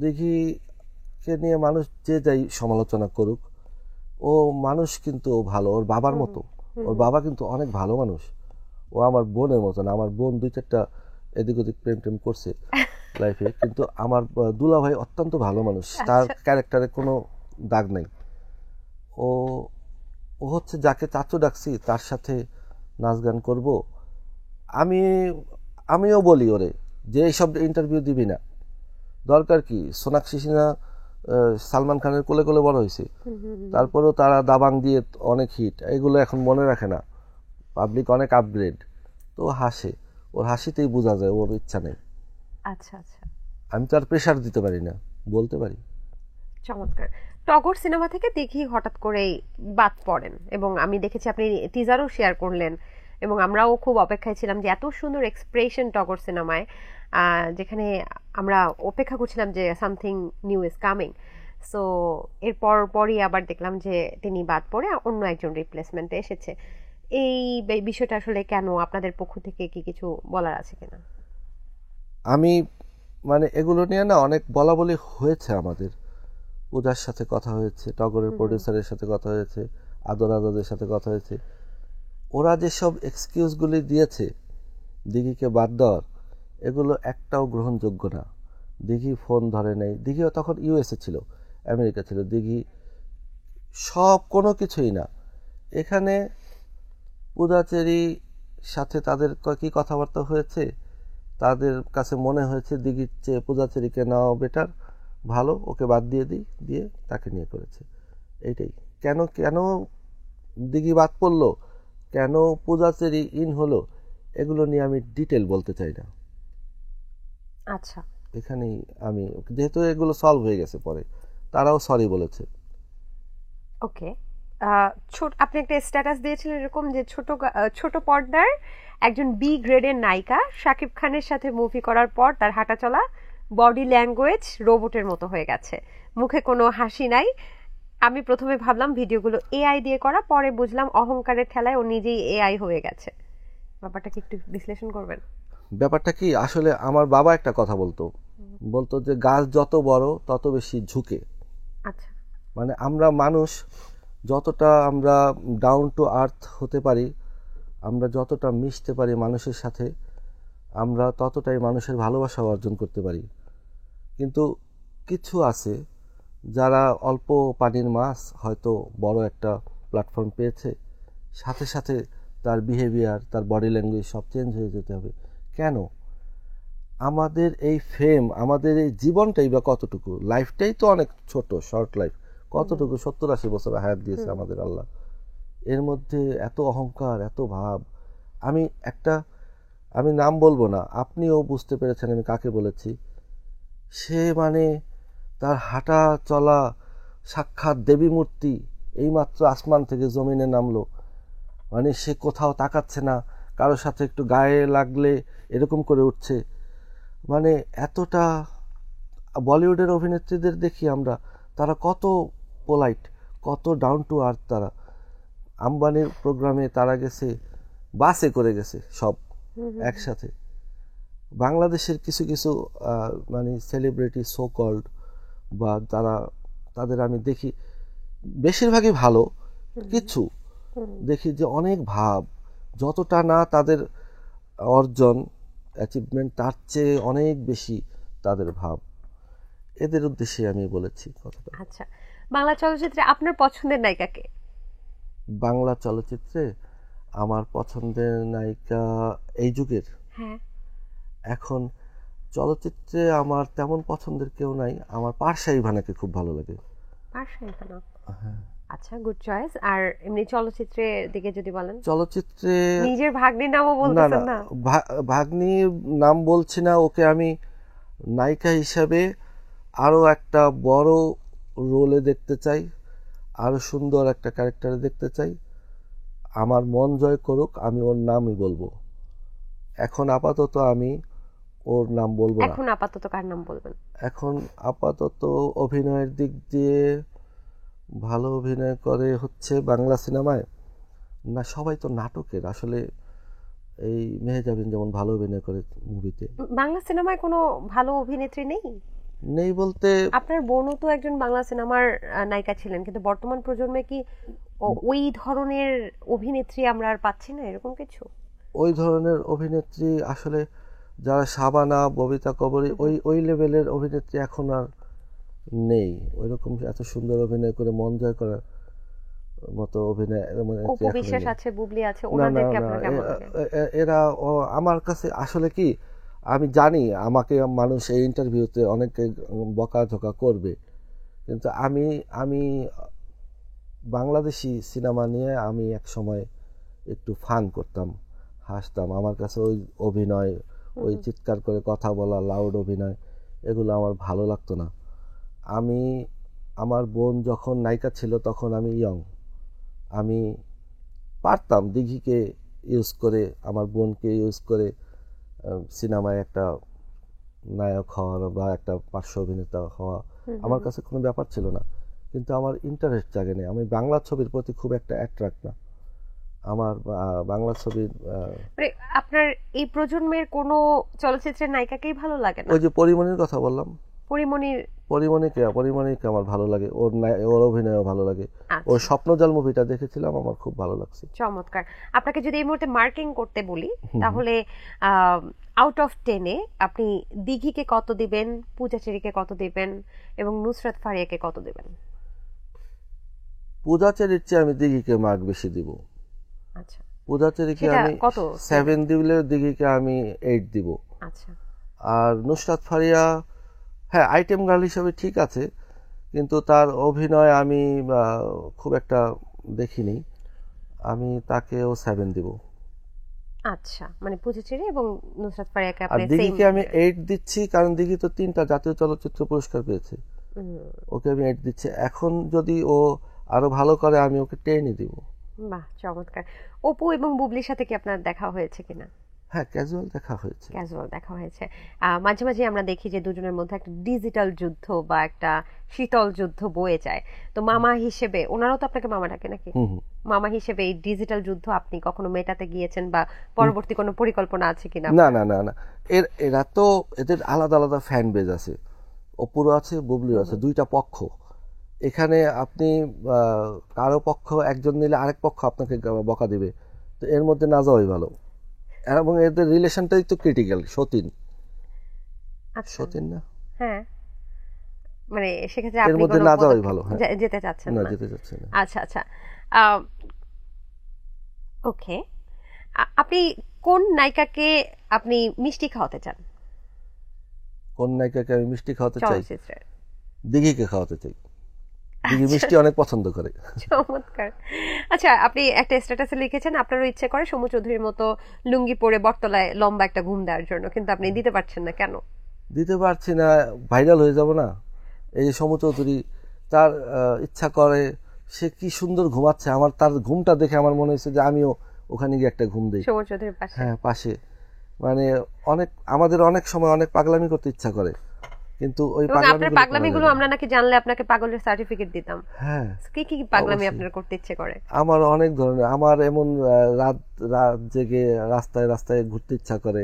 দিঘিকে নিয়ে মানুষ যে যাই সমালোচনা করুক, ও মানুষ কিন্তু ভালো, ওর বাবার মতো। ওর বাবা কিন্তু অনেক ভালো মানুষ। ও আমার বোনের মতো না। আমার বোন 2-4টা এদিক ওদিক প্রেম টেম করছে লাইফে, কিন্তু আমার দুলাভাই অত্যন্ত ভালো মানুষ, তার ক্যারেক্টারে কোনো দাগ নেই। ও ও হচ্ছে যাকে চাচু ডাকছি তার সাথে নাচ গান করব। আমিও বলি ওরে যে এইসব ইন্টারভিউ দিবি না, দরকার কি? সোনাক্ষী সিনহা সালমান খানের কোলে কোলে বড় হয়েছে, তারপরেও তারা দাবাং দিয়ে অনেক হিট, এগুলো এখন মনে রাখে না। পাবলিক অনেক আপগ্রেড, তো হাসে, ওর হাসিতেই বোঝা যায় ওর ইচ্ছা নেই। আচ্ছা আচ্ছা, আমি তো আর প্রেশার দিতে পারি না, বলতে পারি। চমৎকার। টগর সিনেমা থেকে দেখি হঠাৎ করেই বাদ পড়েন, এবং আমি দেখেছি আপনি টিজারও শেয়ার করলেন, এবং আমরাও খুব অপেক্ষায় ছিলাম যে এত সুন্দর এক্সপ্রেশন টগর সিনেমায়, যেখানে আমরা অপেক্ষা করছিলাম যে something new is coming. So এরপর পরই আবার দেখলাম যে তিনি বাদ পড়ে অন্য একজন রিপ্লেসমেন্টে এসেছে। এই বিষয়টা আসলে কেন, আপনাদের পক্ষ থেকে কি কিছু বলার আছে কিনা? আমি মানে এগুলো নিয়ে না অনেক বলা বলি হয়েছে আমাদের। পূজার সাথে কথা হয়েছে, টগরের প্রডিউসারের সাথে কথা হয়েছে, আদর আজাদের সাথে কথা হয়েছে। ওরা যেসব এক্সকিউজগুলি দিয়েছে দিঘিকে বাদ দেওয়ার, এগুলো একটাও গ্রহণযোগ্য না। দিঘি ফোন ধরে নেই, দিঘিও তখন ইউএসএ ছিল, আমেরিকা ছিল, দিঘি সব কোনো কিছুই না। এখানে পূজাচেরি সাথে তাদের কি কথাবার্তা হয়েছে, তাদের কাছে মনে হয়েছে দিঘির চেয়ে পূজাচেরিকে নেওয়া বেটার, ভালো, ওকে বাদ দিয়ে দিই, দিয়ে তাকে নিয়ে করেছে। এইটাই। কেন কেন দিঘি বাদ পড়লো, কেন পূজাচেরি ইন হলো, এগুলো নিয়ে আমি ডিটেল বলতে চাই না। আচ্ছা, এখানেই আমি, যেহেতু এগুলো সলভ হয়ে গেছে, পরে তারাও সরি বলেছে। ওকে। আপনি একটা স্ট্যাটাস দিয়েছিলেন এরকম যে ছোট পর্দার একজন বি গ্রেডের নায়িকা শাকিব খানের সাথে মুভি করার পর তার হাঁটা চলা, বডি ল্যাঙ্গুয়েজ রোবটের মতো হয়ে গেছে, মুখে কোনো হাসি নাই। আমি প্রথমে ভাবলাম ভিডিওগুলো এআই দিয়ে করা, পরে বুঝলাম অহংকারের ঠেলায় ও নিজেই এআই হয়ে গেছে। ব্যাপারটা কি একটু বিশ্লেষণ করবেন? ব্যাপারটা কি, আসলে আমার বাবা একটা কথা বলতো যে গাছ যত বড় তত বেশি ঝুঁকে। আচ্ছা। মানে আমরা মানুষ যতটা আমরা ডাউন টু আর্থ হতে পারি, আমরা যতটা মিশতে পারি মানুষের সাথে, আমরা ততটাই মানুষের ভালোবাসা অর্জন করতে পারি। কিন্তু কিছু আছে যারা অল্প পানির মাছ, হয়তো বড় একটা প্ল্যাটফর্ম পেয়েছে, সাথে সাথে তার বিহেভিয়ার, তার বডি ল্যাঙ্গুয়েজ সব চেঞ্জ হয়ে যেতে হবে। কেন? আমাদের এই ফেম, আমাদের এই জীবনটাই বা কতটুকু, লাইফটাই তো অনেক ছোট, শর্ট লাইফ, কতটুকু 70-80 বছর হায়াত দিয়েছে আমাদের আল্লাহ। এর মধ্যে এত অহংকার, এত ভাব। আমি নাম বলবো না, আপনিও বুঝতে পেরেছেন আমি কাকে বলেছি। সে মানে তার হাঁটা চলা সাক্ষাৎ দেবী মূর্তি, এইমাত্র আসমান থেকে জমিনে নামলো, মানে সে কোথাও তাকাচ্ছে না, কারোর সাথে একটু গায়ে লাগলে এরকম করে উঠছে। মানে এতটা, বলিউডের অভিনেত্রীদের দেখি আমরা, তারা কত পোলাইট, কত ডাউন টু আর্থ। তারা আম্বানির প্রোগ্রামে তারা গেছে, বাসে করে গেছে সব একসাথে। বাংলাদেশের কিছু কিছু মানে সেলিব্রিটি সো কল্ড, বা তাদের আমি দেখি বেশিরভাগই ভালো, কিছু দেখি যে অনেক ভাব, যতটা না তাদের অর্জন অ্যাচিভমেন্ট, তার চেয়ে অনেক বেশি তাদের ভাব। এদের উদ্দেশ্যে আমি বলেছি কথাটা। আচ্ছা, বাংলা চলচ্চিত্রে আপনার পছন্দের নায়িকা কে? বাংলা চলচ্চিত্রে আমার পছন্দের নায়িকা এই যুগের, হ্যাঁ, এখন চলচ্চিত্রে আমার তেমন পছন্দের কেউ নাই। আমার পারসা ইভানাকে খুব ভালো লাগে। পারসা ইভানা, আচ্ছা, গুড চয়েস। আর এমনি চলচ্চিত্রের দিকে যদি বলেন? চলচ্চিত্রে নিজের ভাগ্নির নামও বলতেছেন না? ভাগ্নির নাম বলছি না, ওকে আমি নায়িকা হিসাবে আরো একটা বড় রোলে দেখতে চাই, আরো সুন্দর একটা ক্যারেক্টারে দেখতে চাই। আমার মন জয় করুক, আমি ওর নামই বলবো। এখন আপাতত আমি ওর নাম বলবো না। এখন আপাতত কার নাম বলবেন? এখন আপাতত অভিনয়ের দিক দিয়ে ভালো অভিনয় করে হচ্ছে বাংলা সিনেমায় না, সবাই তো নাটকের। আসলে এই মেহেজাবিন যেমন ভালো অভিনয় করে মুভিতে। বাংলা সিনেমায় কোনো ভালো অভিনেত্রী নেই? নেই বলতে, আপনার বোনও তো একজন বাংলা সিনেমার নায়িকা ছিলেন, কিন্তু বর্তমান প্রজন্মে কি ওই ধরনের অভিনেত্রী আমরা আর পাচ্ছি না, এরকম কিছু? ওই ধরনের অভিনেত্রী আসলে যারা শাবানা, ববিতা কবরী, ওই লেভেলের অভিনেত্রী এখন আর নেই। ওইরকম এত সুন্দর অভিনয় করে মন জয় করার মতো অভিনয় অপু বিশ্বাস আছে, বুবলি আছে, ওনাদেরকে আপনার কেমন লাগে? এরা আমার কাছে আসলে কি, আমি জানি আমাকে মানুষ এই ইন্টারভিউতে অনেকে বকাঝকা করবে, কিন্তু আমি বাংলাদেশি সিনেমা নিয়ে আমি এক সময় একটু ফান করতাম, হাসতাম। আমার কাছে ওই অভিনয়, ওই চিৎকার করে কথা বলা, লাউড অভিনয়, এগুলো আমার ভালো লাগতো না। আমার বোন যখন নায়িকা ছিল তখন আমি ইয়ং, আমি পারতাম দিঘিকে ইউজ করে, আমার বোনকে ইউজ করে সিনেমায় একটা নায়ক হওয়ার বা একটা পার্শ্ব অভিনেতা হওয়া আমার কাছে কোনো ব্যাপার ছিল না। কিন্তু আমার ইন্টারেস্ট জাগে না, আমি বাংলা ছবির প্রতি খুব একটা অ্যাট্রাক্ট না। আমার বাংলা ছবির আপনার এই প্রজন্মের কোনো চলচ্চিত্রের নায়িকাকেই ভালো লাগে না? ওই যে পরিমণির কথা বললাম, পরিমণিকে আমার ভালো লাগে, ওর অভিনয়ও ভালো লাগে। ওর স্বপ্নজাল মুভিটা দেখেছিলাম, আমার খুব ভালো লাগছে। চমৎকার। আপনাকে যদি এই মুহূর্তে মার্কিং করতে বলি তাহলে আউট অফ 10-এ আপনি দিঘিকে কত দিবেন, পূজাচেরিকে কত দিবেন এবং নুসরাত ফারিয়াকে কত দিবেন? পূজাচেরির চেয়ে আমি দিঘিকে মার্ক বেশি দিব। আচ্ছা, পূজাচেরিকে আমি 7 দিলে দিঘিকে আমি 8 দিব। আচ্ছা। আর নুসরাত ফারিয়া হ্যাঁ আইটেম গার্ল হিসেবে ঠিক আছে, কিন্তু তার অভিনয় আমি খুব একটা দেখিনি, আমি তাকেও 7 দিব। আচ্ছা, মানে পূজাচেরি এবং নুসরাত ফারিয়াকে আর আপনি দিঘিকে আমি 8 দিচ্ছি, কারণ দিঘি তো 3টা জাতীয় চলচ্চিত্র পুরস্কার পেয়েছে, ওকে আমি 8 দিচ্ছি। এখন যদি ও আরো ভালো করে আমি ওকে 10ই দিব। বাহ, চমৎকার। অপু এবং বুবলির সাথে কি আপনার দেখা হয়েছে কিনা? হ্যাঁ, ক্যাজুয়াল দেখা হয়েছে। মাঝে মাঝে আমরা দেখি যে দুজনের মধ্যে একটা ডিজিটাল যুদ্ধ বা একটা শীতল যুদ্ধ বয়ে যায়। তো মামা হিসেবে, ওনারাও তো আপনাকে মামা ডাকে নাকি, মামা হিসেবে এই ডিজিটাল যুদ্ধ আপনি কখনো মেটাতে গিয়েছেন বা পরবর্তী কোনো পরিকল্পনা আছে কিনা? না না না না, এরা তো এদের আলাদা আলাদা ফ্যান বেজ আছে, অপুরও আছে বুবলিরও আছে, দুইটা পক্ষ। এখানে আপনি কারো পক্ষ একজন নিলে আরেক পক্ষ আপনাকে বকা দিবে, তো এর মধ্যে না যাওয়াই ভালো। এবং এদের রিলেশনটাই তো ক্রিটিক্যাল। সতীন না, হ্যাঁ, মানে সেক্ষেত্রে এর মধ্যে না যাওয়াই ভালো। যেতে চাচ্ছেন না, না? যেতে চাচ্ছেন না। আচ্ছা আচ্ছা, ওকে। আপনি কোন নায়িকাকে আপনি মিষ্টি খাওয়াতে চান? কোন নায়িকাকে আমি মিষ্টি খাওয়াতে চাই? দিঘিকে খাওয়াতে চাই, দিঘি মিষ্টি অনেক পছন্দ করে। চমৎকার। আচ্ছা, আপনি একটা স্ট্যাটাসে লিখেছেন আপনারও ইচ্ছে করে সমু চৌধুরীর মতো লুঙ্গি পরে বটতলায় লম্বা একটা ঘুম দেওয়ার জন্য, কিন্তু আপনি দিতে পারছেন না, কেন? দিতে পারছি না, ভাইরাল হয়ে যাব না। এই যে সমু চৌধুরী, তার ইচ্ছা করে, সে কি সুন্দর ঘুমাচ্ছে, আমার তার ঘুমটা দেখে আমার মনে হয়েছে যে আমিও ওখানে গিয়ে একটা ঘুম দিই। সমু চৌধুরীর পাশে? হ্যাঁ, পাশে। মানে আমাদের অনেক সময় অনেক পাগলামি করতে ইচ্ছা করে, কিন্তু ওই পাগলামিগুলো আমরা নাকি জানলে আপনাকে পাগলের সার্টিফিকেট দিতাম। হ্যাঁ, কি কি পাগলামি আপনার করতে ইচ্ছে করে? আমার অনেক ধরনের, আমার এমন রাত রাত জেগে রাস্তায় রাস্তায় ঘুরতে ইচ্ছা করে,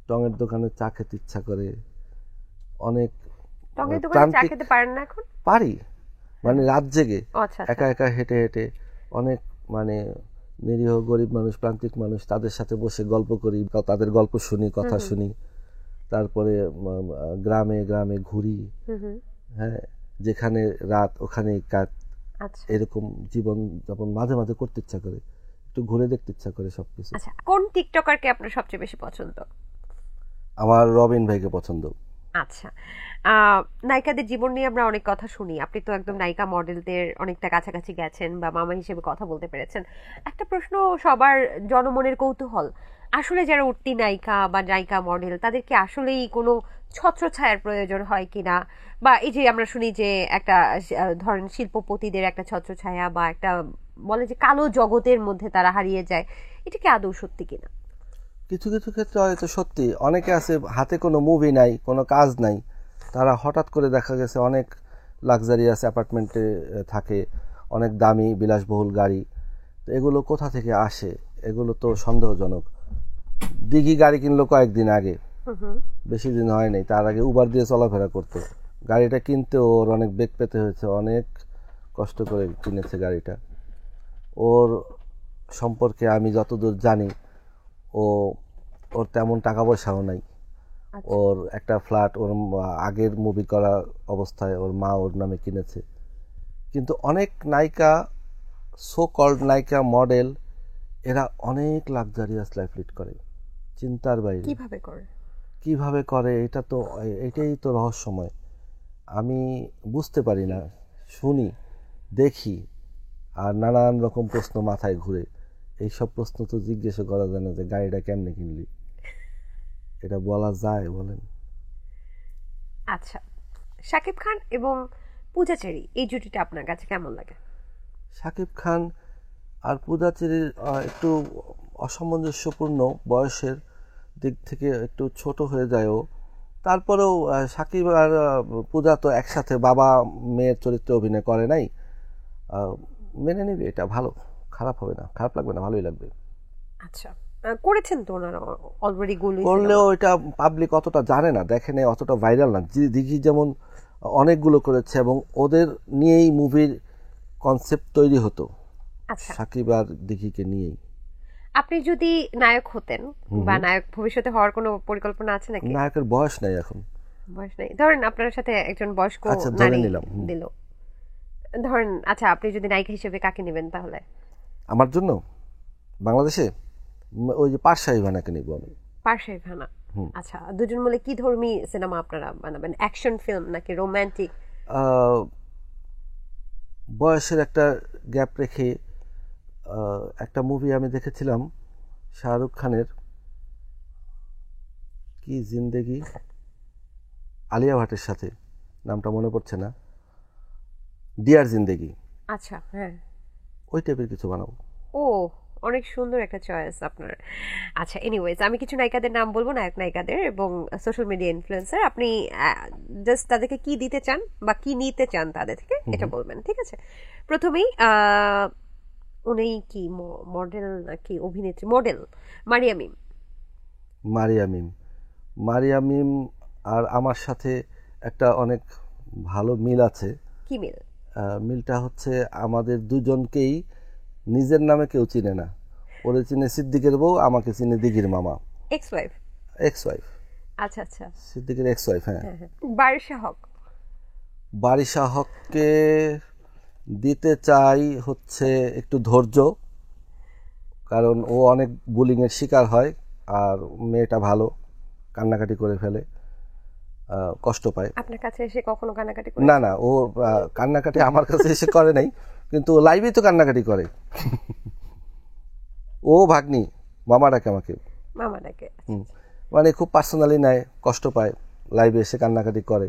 টঙের দোকানে চা খেতে ইচ্ছা করে, অনেক। টঙের দোকানে চা খেতে পারেন না এখন? পারি, মানে রাত জেগে একা একা হেঁটে হেঁটে অনেক, মানে নিরীহ গরিব মানুষ, প্রান্তিক মানুষ, তাদের সাথে বসে গল্প করি, তাদের গল্প শুনি, কথা শুনি, তারপরে গ্রামে গ্রামে ঘুরি। হ্যাঁ, যেখানে রাত ওখানেই কাজ। এরকম জীবন যাপন মাঝে মাঝে করতে ইচ্ছা করে, একটু ঘুরে দেখতে ইচ্ছা করে সবকিছু। আচ্ছা, কোন টিকটকারকে আপনার সবচেয়ে বেশি পছন্দ? আমার রবিন ভাইকে পছন্দ। আচ্ছা, নায়িকাদের জীবন নিয়ে আমরা অনেক কথা শুনি, আপনি তো একদম নায়িকা মডেলদের অনেকটা কাছাকাছি গেছেন বা মামা হিসেবে কথা বলতে পেরেছেন। একটা প্রশ্ন সবার জনমনের কৌতূহল, আসলে যারা উঠতি নায়িকা বা নায়িকা মডেল, তাদেরকে আসলেই কোনো ছত্রছায়ার প্রয়োজন হয় কিনা, বা এই যে আমরা শুনি যে একটা ধরেন শিল্পপতিদের একটা ছত্রছায়া বা একটা বলে যে কালো জগতের মধ্যে তারা হারিয়ে যায়, এটা কি আদৌ সত্যি কিনা? কিছু কিছু ক্ষেত্রে হয়তো সত্যি। অনেকে আছে হাতে কোনো মুভি নাই, কোনো কাজ নাই, তারা হঠাৎ করে দেখা গেছে অনেক লাক্সারিয়াস অ্যাপার্টমেন্টে থাকে, অনেক দামি বিলাসবহুল গাড়ি। তো এগুলো কোথা থেকে আসে, এগুলো তো সন্দেহজনক। দিঘি গাড়ি কিনলো কয়েকদিন আগে, বেশি দিন হয় নাই, তার আগে উবার দিয়ে চলাফেরা করতো। গাড়িটা কিনতে ওর অনেক বেগ পেতে হয়েছে, অনেক কষ্ট করে কিনেছে গাড়িটা। ওর সম্পর্কে আমি যতদূর জানি, ওর তেমন টাকা পয়সাও নাই। ওর একটা ফ্ল্যাট ওর আগের মুভি করা অবস্থায় ওর মা ওর নামে কিনেছে। কিন্তু অনেক নায়িকা, সো কল্ড নায়িকা মডেল, এরা অনেক লাক্সারিয়াস লাইফ লিড করে, চিন্তার বাইরে। কিভাবে করে এটাই তো রহস্যময়। আমি বুঝতে পারি না, শুনি, দেখি, আর নানান রকম প্রশ্ন মাথায় ঘুরে। এইসব প্রশ্ন তো জিজ্ঞেস করা যায় না যে গাড়িটা কেমনে কিনলি, এটা বলা যায় বলেন? আচ্ছা, শাকিব খান এবং পূজাচেরি এই জুটিটা আপনার কাছে কেমন লাগে? শাকিব খান আর পূজাচেরির একটু অসামঞ্জস্যপূর্ণ, বয়সের দিক থেকে একটু ছোট হয়ে যায় ও। তারপরেও শাকিব আর পূজা তো একসাথে বাবা মেয়ের চরিত্রে অভিনয় করে নাই, মেনে নিবে, এটা ভালো, খারাপ হবে না, খারাপ লাগবে না, ভালোই লাগবে। আচ্ছা, করেছেন তো ওনারা অলরেডি, করলেও এটা পাবলিক অতটা জানে না, দেখে নেই, অতটা ভাইরাল না। দিঘি যেমন অনেকগুলো করেছে এবং ওদের নিয়েই মুভির কনসেপ্ট তৈরি হতো, আচ্ছা, সাকিব আর দিঘিকে নিয়েই। আপনি যদি নায়ক হতেন বা নায়ক ভবিষ্যতে হওয়ার কোনো পরিকল্পনা আছে নাকি? নায়কের বয়স নাই এখন। বয়স নেই, ধরেন আপনার সাথে একজন বয়স্ক আচ্ছা, ধরে নারী নিলাম। দিল, ধরেন, আচ্ছা, আপনি যদি নায়িকা হিসেবে কাকে নেবেন তাহলে? আমার জন্য বাংলাদেশে ওই যে পারসা ইভানাকে নিব আমি। পারসা ইভানা। আচ্ছা, দুজন মিলে কি ধর্মী সিনেমা আপনারা বানাবেন? অ্যাকশন ফিল্ম নাকি রোমান্টিক? বয়সের একটা গ্যাপ রেখে একটা মুভি আমি দেখেছিলাম শাহরুখ খানের, কি জিন্দেগি, আলিয়া ভাটের সাথে, নামটা মনে পড়ছে না, ডিয়ার জিন্দেগি, আচ্ছা, হ্যাঁ, ওই টাইপের কিছু বানাবো। ও, অনেক সুন্দর একটা চয়েস আপনার। আচ্ছা, এনিওয়েজ, আমি কিছু নায়িকাদের নাম বলবো, নায়ক নায়িকাদের এবং সোশ্যাল মিডিয়া ইনফ্লুয়েন্সার। আপনি জাস্ট তাদেরকে কি দিতে চান বা কি নিতে চান তাদের থেকে এটা বলবেন, ঠিক আছে? প্রথমেই উনি কি মডেল নাকি অভিনেত্রী? মডেল মারিয়া মিম। মারিয়া মিম, মারিয়া মিম আর আমার সাথে একটা অনেক ভালো মিল আছে। কি মিল? মিলটা হচ্ছে আমাদের দুজনকেই নিজের নামে কেউ চিনে না। ওরে চিনে সিদ্দিকের বউ, আমাকে চিনে দিঘির মামা। Ex wife? Ex wife. আচ্ছা আচ্ছা, সিদ্দিকের এক্স ওয়াইফ। হ্যাঁ। বারিশা হক। বারিশা হককে দিতে চাই হচ্ছে একটু ধৈর্য, কারণ ও অনেক বুলিংয়ের শিকার হয় আর মেয়েটা ভালো, কান্নাকাটি করে ফেলে, কষ্ট পায়। আপনার কাছে এসে কখনো কান্নাকাটি করে? না না, ও কান্নাকাটি আমার কাছে এসে করে নাই, কিন্তু লাইভেই তো কান্নাকাটি করে। ও ভাগ্নি, মামা ডাকে আমাকে। মামা ডাকে? মানে খুব পার্সোনালি নেয়, কষ্ট পায়, লাইভে এসে কান্নাকাটি করে।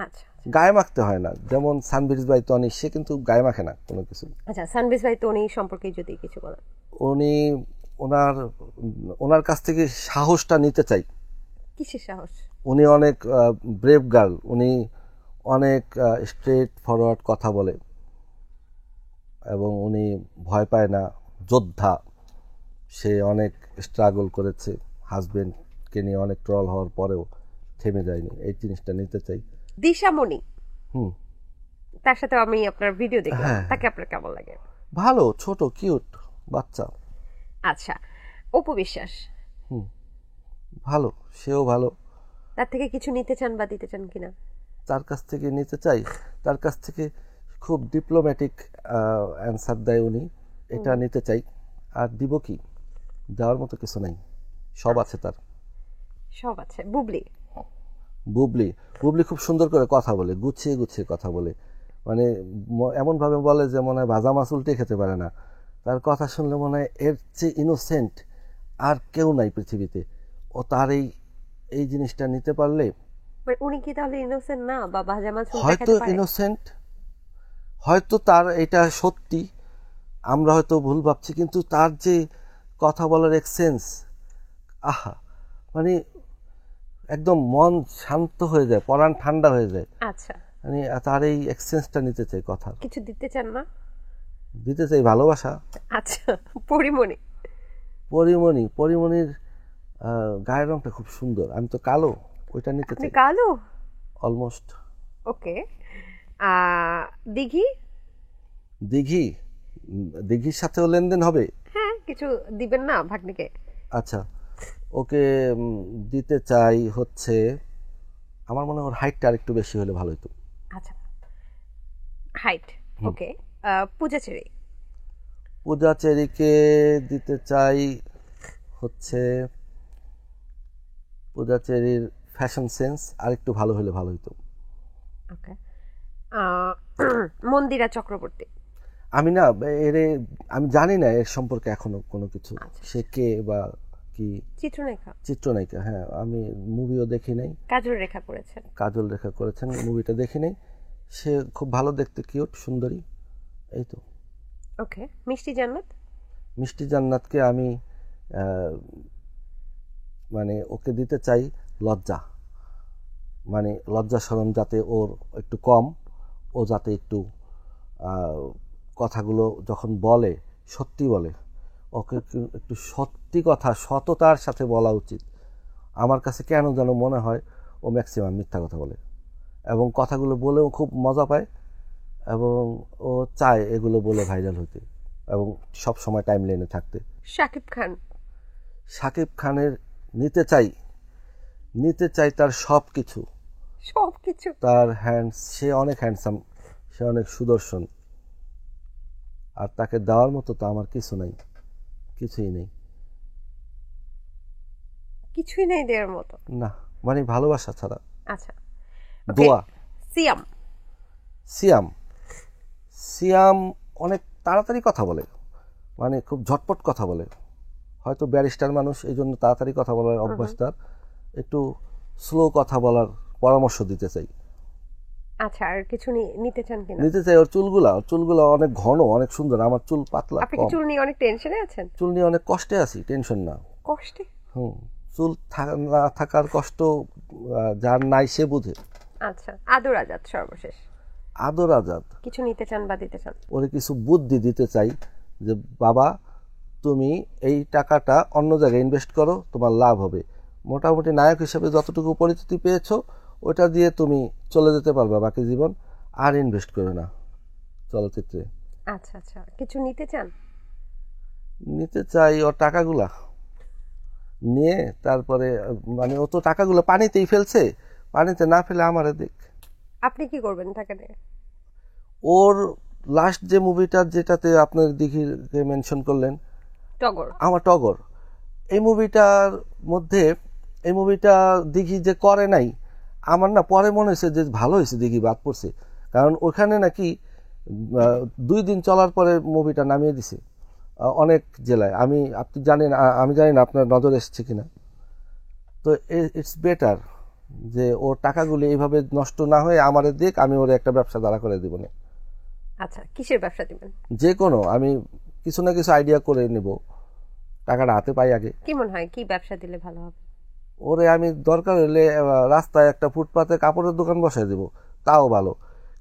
আচ্ছা, গায়ে মাখতে হয় না, যেমন সানবিজ ভাই তনি, সে কিন্তু গায়ে মাখে না কোনো কিছু। আচ্ছা, সানবিজ ভাই তনি সম্পর্কে যদি কিছু বলেন। উনি ওনার কাছ থেকে সাহসটা নিতে চাই। কিসের সাহস? উনি অনেক ব্রেভ গার্ল, উনি অনেক স্ট্রেট ফরওয়ার্ড কথা বলে এবং উনি ভয় পায় না, যোদ্ধা। সে অনেক স্ট্রাগল করেছে, হাজবেন্ডকে নিয়ে অনেক ট্রল হওয়ার পরেও থেমে যায়নি, এই জিনিসটা নিতে চাই। দিশামণি, হুম, তার সাথে আমি আপনার ভিডিও দেখলাম, তাকে আপনার কেমন লাগে? ভালো, ছোট কিউট বাচ্চা। আচ্ছা, অপু বিশ্বাস? ভালো, সেও ভালো। তার থেকে কিছু নিতে চান বা দিতে চান কিনা? তার কাছ থেকে নিতে চাই, তার কাছ থেকে খুব ডিপ্লোম্যাটিক অ্যান্সার দেয় উনি, এটা নিতে চাই। আর দিব কি, দেওয়ার মতো কিছু নাই, সব আছে তার। সব আছে। বুবলি? বুবলি, বুবলি খুব সুন্দর করে কথা বলে, গুছিয়ে গুছিয়ে কথা বলে, মানে এমনভাবে বলে যে মনে হয় ভাজা মাছ উল্টে খেতে পারে না। তার কথা শুনলে মনে হয় এর চেয়ে ইনোসেন্ট আর কেউ নাই পৃথিবীতে। ও তার এই জিনিসটা নিতে পারলে, উনি কি তাহলে ইনোসেন্ট না, বা ভাজা মাছ উল্টে হয়তো খেতে পারে? ইনোসেন্ট, হয়তো তার এটা সত্যি, আমরা হয়তো ভুল ভাবছি, কিন্তু তার যে কথা বলার এক্সেন্স, আহা, মানে একদম মন শান্ত হয়ে যায়, পরাণ ঠান্ডা হয়ে যায়। আচ্ছা, মানে তার এই এক্সেন্সটা নিতে চাই কথা। কিছু দিতে চান না? দিতে চাই ভালোবাসা। আচ্ছা, পরিমণি? পরিমণির গায়ের রংটা খুব সুন্দর, আমি তো কালো, ওইটা নিতে আপনি চাই কালো? অলমোস্ট। ওকে। দিঘি? দিঘির সাথেও লেনদেন হবে। হ্যাঁ, কিছু দিবেন না ভাগ্নিকে? আচ্ছা, ওকে দিতে চাই হচ্ছে, আমার মনে হয় ওর হাইটটা আর একটু বেশি হলে ভালো হতো। আচ্ছা, হাইট। ওকে। পূজা চেরি? পূজা চেরিকে দিতে চাই হচ্ছে, পূজা চেরির ফ্যাশন সেন্স আর একটু ভালো হলে ভালো হতো। ওকে। মন্দিরা চক্রবর্তী? আমি না আমি জানি না এর সম্পর্কে এখনো কোনো কিছু, সে কে বা কি। চিত্রনায়িকা, হ্যাঁ, আমি মুভিও দেখি নাই। কাজল রেখা করেছেন? কাজল রেখা করেছেন, মুভিটা দেখি নাই। সে খুব ভালো দেখতে, কিউট, সুন্দরী, এই তো। ওকে। মিষ্টি জান্নাত? মিষ্টি জান্নাতকে আমি মানে ওকে দিতে চাই লজ্জা, মানে লজ্জা শরম যাতে ওর একটু কম, ও যাতে একটু কথাগুলো যখন বলে সত্যি বলে, ওকে একটু সত্যি কথা সততার সাথে বলা উচিত। আমার কাছে কেন যেন মনে হয় ও ম্যাক্সিমাম মিথ্যা কথা বলে, এবং কথাগুলো বলেও খুব মজা পায় এবং ও চায় এগুলো বলে ভাইরাল হতে এবং সব সময় টাইম লাইনে থাকতে। শাকিব খানের নিতে চাই তার সব কিছু, তার হ্যান্ডস, সে অনেক হ্যান্ডসাম, সে অনেক সুদর্শন, আর তাকে দেওয়ার মতো তো আমার কিছুই নেই দেওয়ার মতো না, মানে ভালোবাসা ছাড়া। আচ্ছা, দোয়া। সিয়াম অনেক তাড়াতাড়ি কথা বলে, মানে খুব ঝটপট কথা বলে, হয়তো ব্যারিস্টার মানুষ এই জন্য তাড়াতাড়ি কথা বলার অভ্যাস তার, একটু স্লো কথা বলার পরামর্শ দিতে চাই। আচ্ছা, আর কিছু নিতে চান কিনা? নিতে চাই ওর চুলগুলা অনেক ঘন, অনেক সুন্দর, আমার চুল পাতলা। আপনি কি চুল নিয়ে অনেক টেনশনে আছেন? চুল নিয়ে অনেক কষ্টে আছি, টেনশন না। কষ্টে? চুল না থাকার কষ্ট যার নাই সে বুঝে। আচ্ছা, আদর আজাদ সর্বশেষ কিছু নিতে চান বা দিতে চান? ওরে কিছু বুদ্ধি দিতে চাই যে বাবা, তুমি এই টাকাটা অন্য জায়গায় ইনভেস্ট করো, তোমার লাভ হবে। মোটামুটি নায়ক হিসেবে যতটুকু পরিচিতি পেয়েছো ওটা দিয়ে তুমি চলে যেতে পারবা বাকি জীবন, আর ইনভেস্ট করো না চলচ্চিত্রে। আচ্ছা, কিছু নিতে চাই ওর টাকাগুলা নিয়ে, তারপরে মানে ও তো টাকাগুলো পানিতেই ফেলছে, পানিতে না ফেলে আমারে দেখ। আপনি কি করবেন টাকা নিয়ে? ওর লাস্ট যে মুভিটা, যেটাতে আপনার দিঘিকে মেনশন করলেন, টগর, এই মুভিটা দিঘি যে করে নাই, আমার না পরে মনে হয়েছে যে ভালো হয়েছে দিঘি বাদ পড়ছে, কারণ ওখানে নাকি 2 দিন চলার পরে মুভিটা নামিয়ে দিছে অনেক জেলায়। আপনি জানেন, আমি জানি না আপনার নজর এসেছে কিনা। তো ইটস বেটার যে ওর টাকাগুলি এইভাবে নষ্ট না হয়ে আমারে দিক, আমি ওর একটা ব্যবসা দাঁড়া করে দিব না। আচ্ছা, কিসের ব্যবসা দিবেন? যে কোনো, আমি কিছু না কিছু আইডিয়া করে নেব, টাকাটা হাতে পাই আগে। কি মনে হয় কি ব্যবসা দিলে ভালো হবে? ওরে আমি দরকার হলে রাস্তায় একটা ফুটপাতে কাপড়ের দোকান বসায় দেব, তাও ভালো।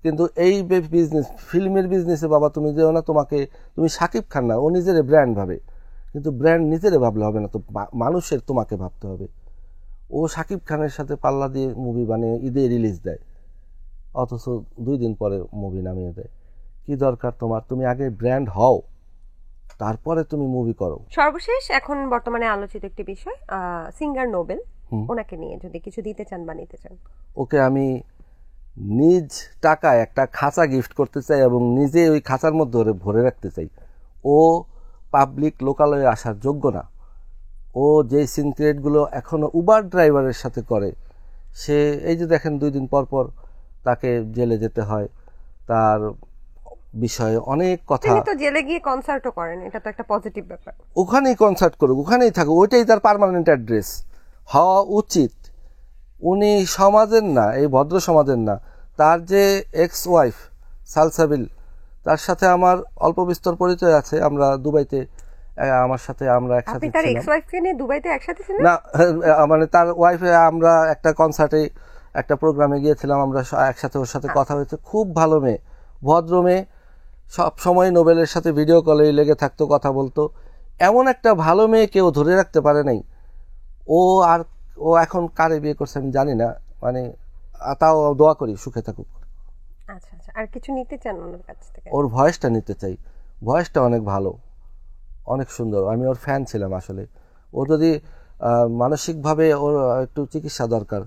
কিন্তু এই বিজনেস, ফিল্মের বিজনেসে বাবা তুমি যেও না। তুমি শাকিব খান না, ও নিজের ব্র্যান্ড ভাবে, কিন্তু ব্র্যান্ড নিজেরে ভাবলে হবে না, তো মানুষের তোমাকে ভাবতে হবে। ও শাকিব খানের সাথে পাল্লা দিয়ে মুভি বানিয়ে ঈদে রিলিজ দেয়, অথচ 2 দিন পরে মুভি নামিয়ে দেয়। কি দরকার তোমার? তুমি আগে ব্র্যান্ড হও, তারপরে তুমি মুভি করো। সর্বশেষ এখন বর্তমানে আলোচিত একটি বিষয়, সিঙ্গার নোবেল, ওনাকে নিয়ে যদি কিছু দিতে চান বা নিতে চান। ওকে আমি নিজ টাকায় একটা খাঁচা গিফট করতে চাই এবং নিজে ওই খাঁচার মধ্যে ভরে রাখতে চাই। ও পাবলিক লোকালয়ে আসার যোগ্য না। ও যে সিনক্রেটগুলো এখনো উবার ড্রাইভারের সাথে করে, সে এই যে দেখেন 2 দিন পর পর তাকে জেলে যেতে হয়, তার বিষয়ে অনেক কথা। তিনি তো জেলে গিয়ে কনসার্টও করেন, এটা তো একটা পজিটিভ ব্যাপার। ওখানেই কনসার্ট করুক, ওখানেই থাকুক, ওইটাই তার পার্মানেন্ট অ্যাড্রেস হওয়া উচিত। উনি সমাজের না, এই ভদ্র সমাজের না। তার যে এক্স ওয়াইফ সালসাবিল, তার সাথে আমার অল্প বিস্তর পরিচয় আছে। আমরা দুবাইতে, আমার সাথে আমরা একসাথে ছিলাম। তার এক্স ওয়াইফকে নিয়ে দুবাইতে একসাথে ছিলেন? না, মানে তার ওয়াইফে, আমরা একটা কনসার্টে, একটা প্রোগ্রামে গিয়েছিলাম, আমরা একসাথে, ওর সাথে কথা হয়েছে। খুব ভালো মেয়ে, ভদ্র মেয়ে, সব সময় নোবেলের সাথে ভিডিও কলেই লেগে থাকতো, কথা বলতো। এমন একটা ভালো মেয়ে কেউ ধরে রাখতে পারে নাই। ও এখন কারে বিয়ে করছে আমি জানি না, মানে তাও দোয়া করি সুখে থাকুক। আচ্ছা, আর কিছু নিতে চান ওনার কাছ থেকে? ওর ভয়েসটা নিতে চাই, ভয়েসটা অনেক ভালো, অনেক সুন্দর। আমি ওর ফ্যান ছিলাম আসলে। ও যদি মানসিকভাবে, ওর একটু চিকিৎসা দরকার,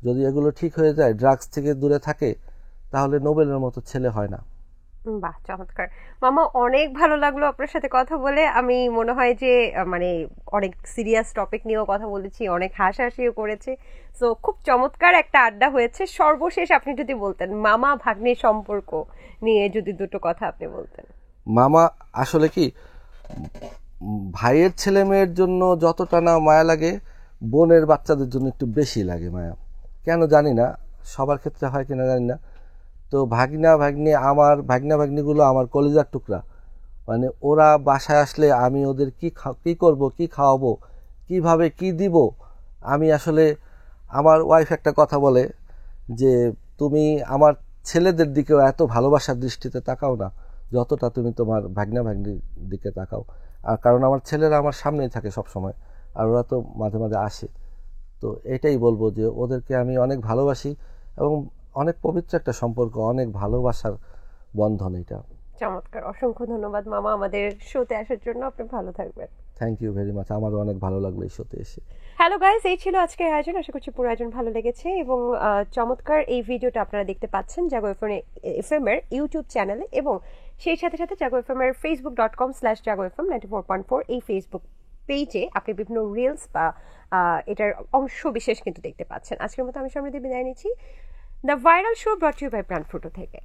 যদি এগুলো ঠিক হয়ে যায়, ড্রাগস থেকে দূরে থাকে, তাহলে নোবেলের মতো ছেলে হয় না। বাহ, চমৎকার মামা, অনেক ভালো লাগলো আপনার সাথে কথা বলে। আমি মনে হয় যে মানে অনেক সিরিয়াস টপিক নিয়েও কথা বলেছি, অনেক হাসাহাসিও করেছি। সো খুব চমৎকার একটা আড্ডা হয়েছে। সর্বশেষ আপনি যদি বলতেন মামা ভাগ্নের সম্পর্ক নিয়ে যদি দুটো কথা আপনি বলতেন। মামা আসলে কি, ভাইয়ের ছেলে মেয়ের জন্য যতটা না মায়া লাগে, বোনের বাচ্চাদের জন্য একটু বেশি লাগে মায়া। কেন জানি না, সবার ক্ষেত্রে হয় কিনা জানি না। তো ভাগনা ভাগ্নিগুলো আমার কলিজার টুকরা। মানে ওরা বাসায় আসলে আমি ওদের কি করব, কি খাওয়াবো, কিভাবে কি দিব, আমি আসলে, আমার ওয়াইফ একটা কথা বলে যে তুমি আমার ছেলেদের দিকেও এত ভালোবাসার দৃষ্টিতে তাকাও না যতটা তুমি তোমার ভাগ্নির দিকে তাকাও। আর কারণ আমার ছেলেরা আমার সামনেই থাকে সব সময়, আর ওরা তো মাঝে মাঝে আসে। তো এটাই বলবো যে ওদেরকে আমি অনেক ভালোবাসি এবং অনেক পবিত্র একটা সম্পর্ক, অনেক ভালোবাসার বন্ধন এটা। চমৎকার, অসংখ্য ধন্যবাদ মামা আমাদের শোতে আসার জন্য। আপনি ভালো থাকবেন। থ্যাংক ইউ ভেরি মাচ, আমারও অনেক ভালো লাগলো এই শোতে এসে। হ্যালো গাইস, এই ছিল আজকের আয়োজন। আশা করছি পুরো আয়োজন ভালো লেগেছে এবং চমৎকার এই ভিডিওটা আপনারা দেখতে পাচ্ছেন জাগো এফএম এর ইউটিউব চ্যানেলে এবং সেই সাথে সাথে জাগো এফএম এর facebook.com/jagoFM 94.4 এই ফেসবুক পেজে আপনি বিভিন্ন রিলস বা এটার অংশ বিশেষ কিন্তু দেখতে পাচ্ছেন। আজকের মতো আমি সমৃদ্ধি বিদায় নিচ্ছি। The viral show brought you by Pran Frooto থেকে।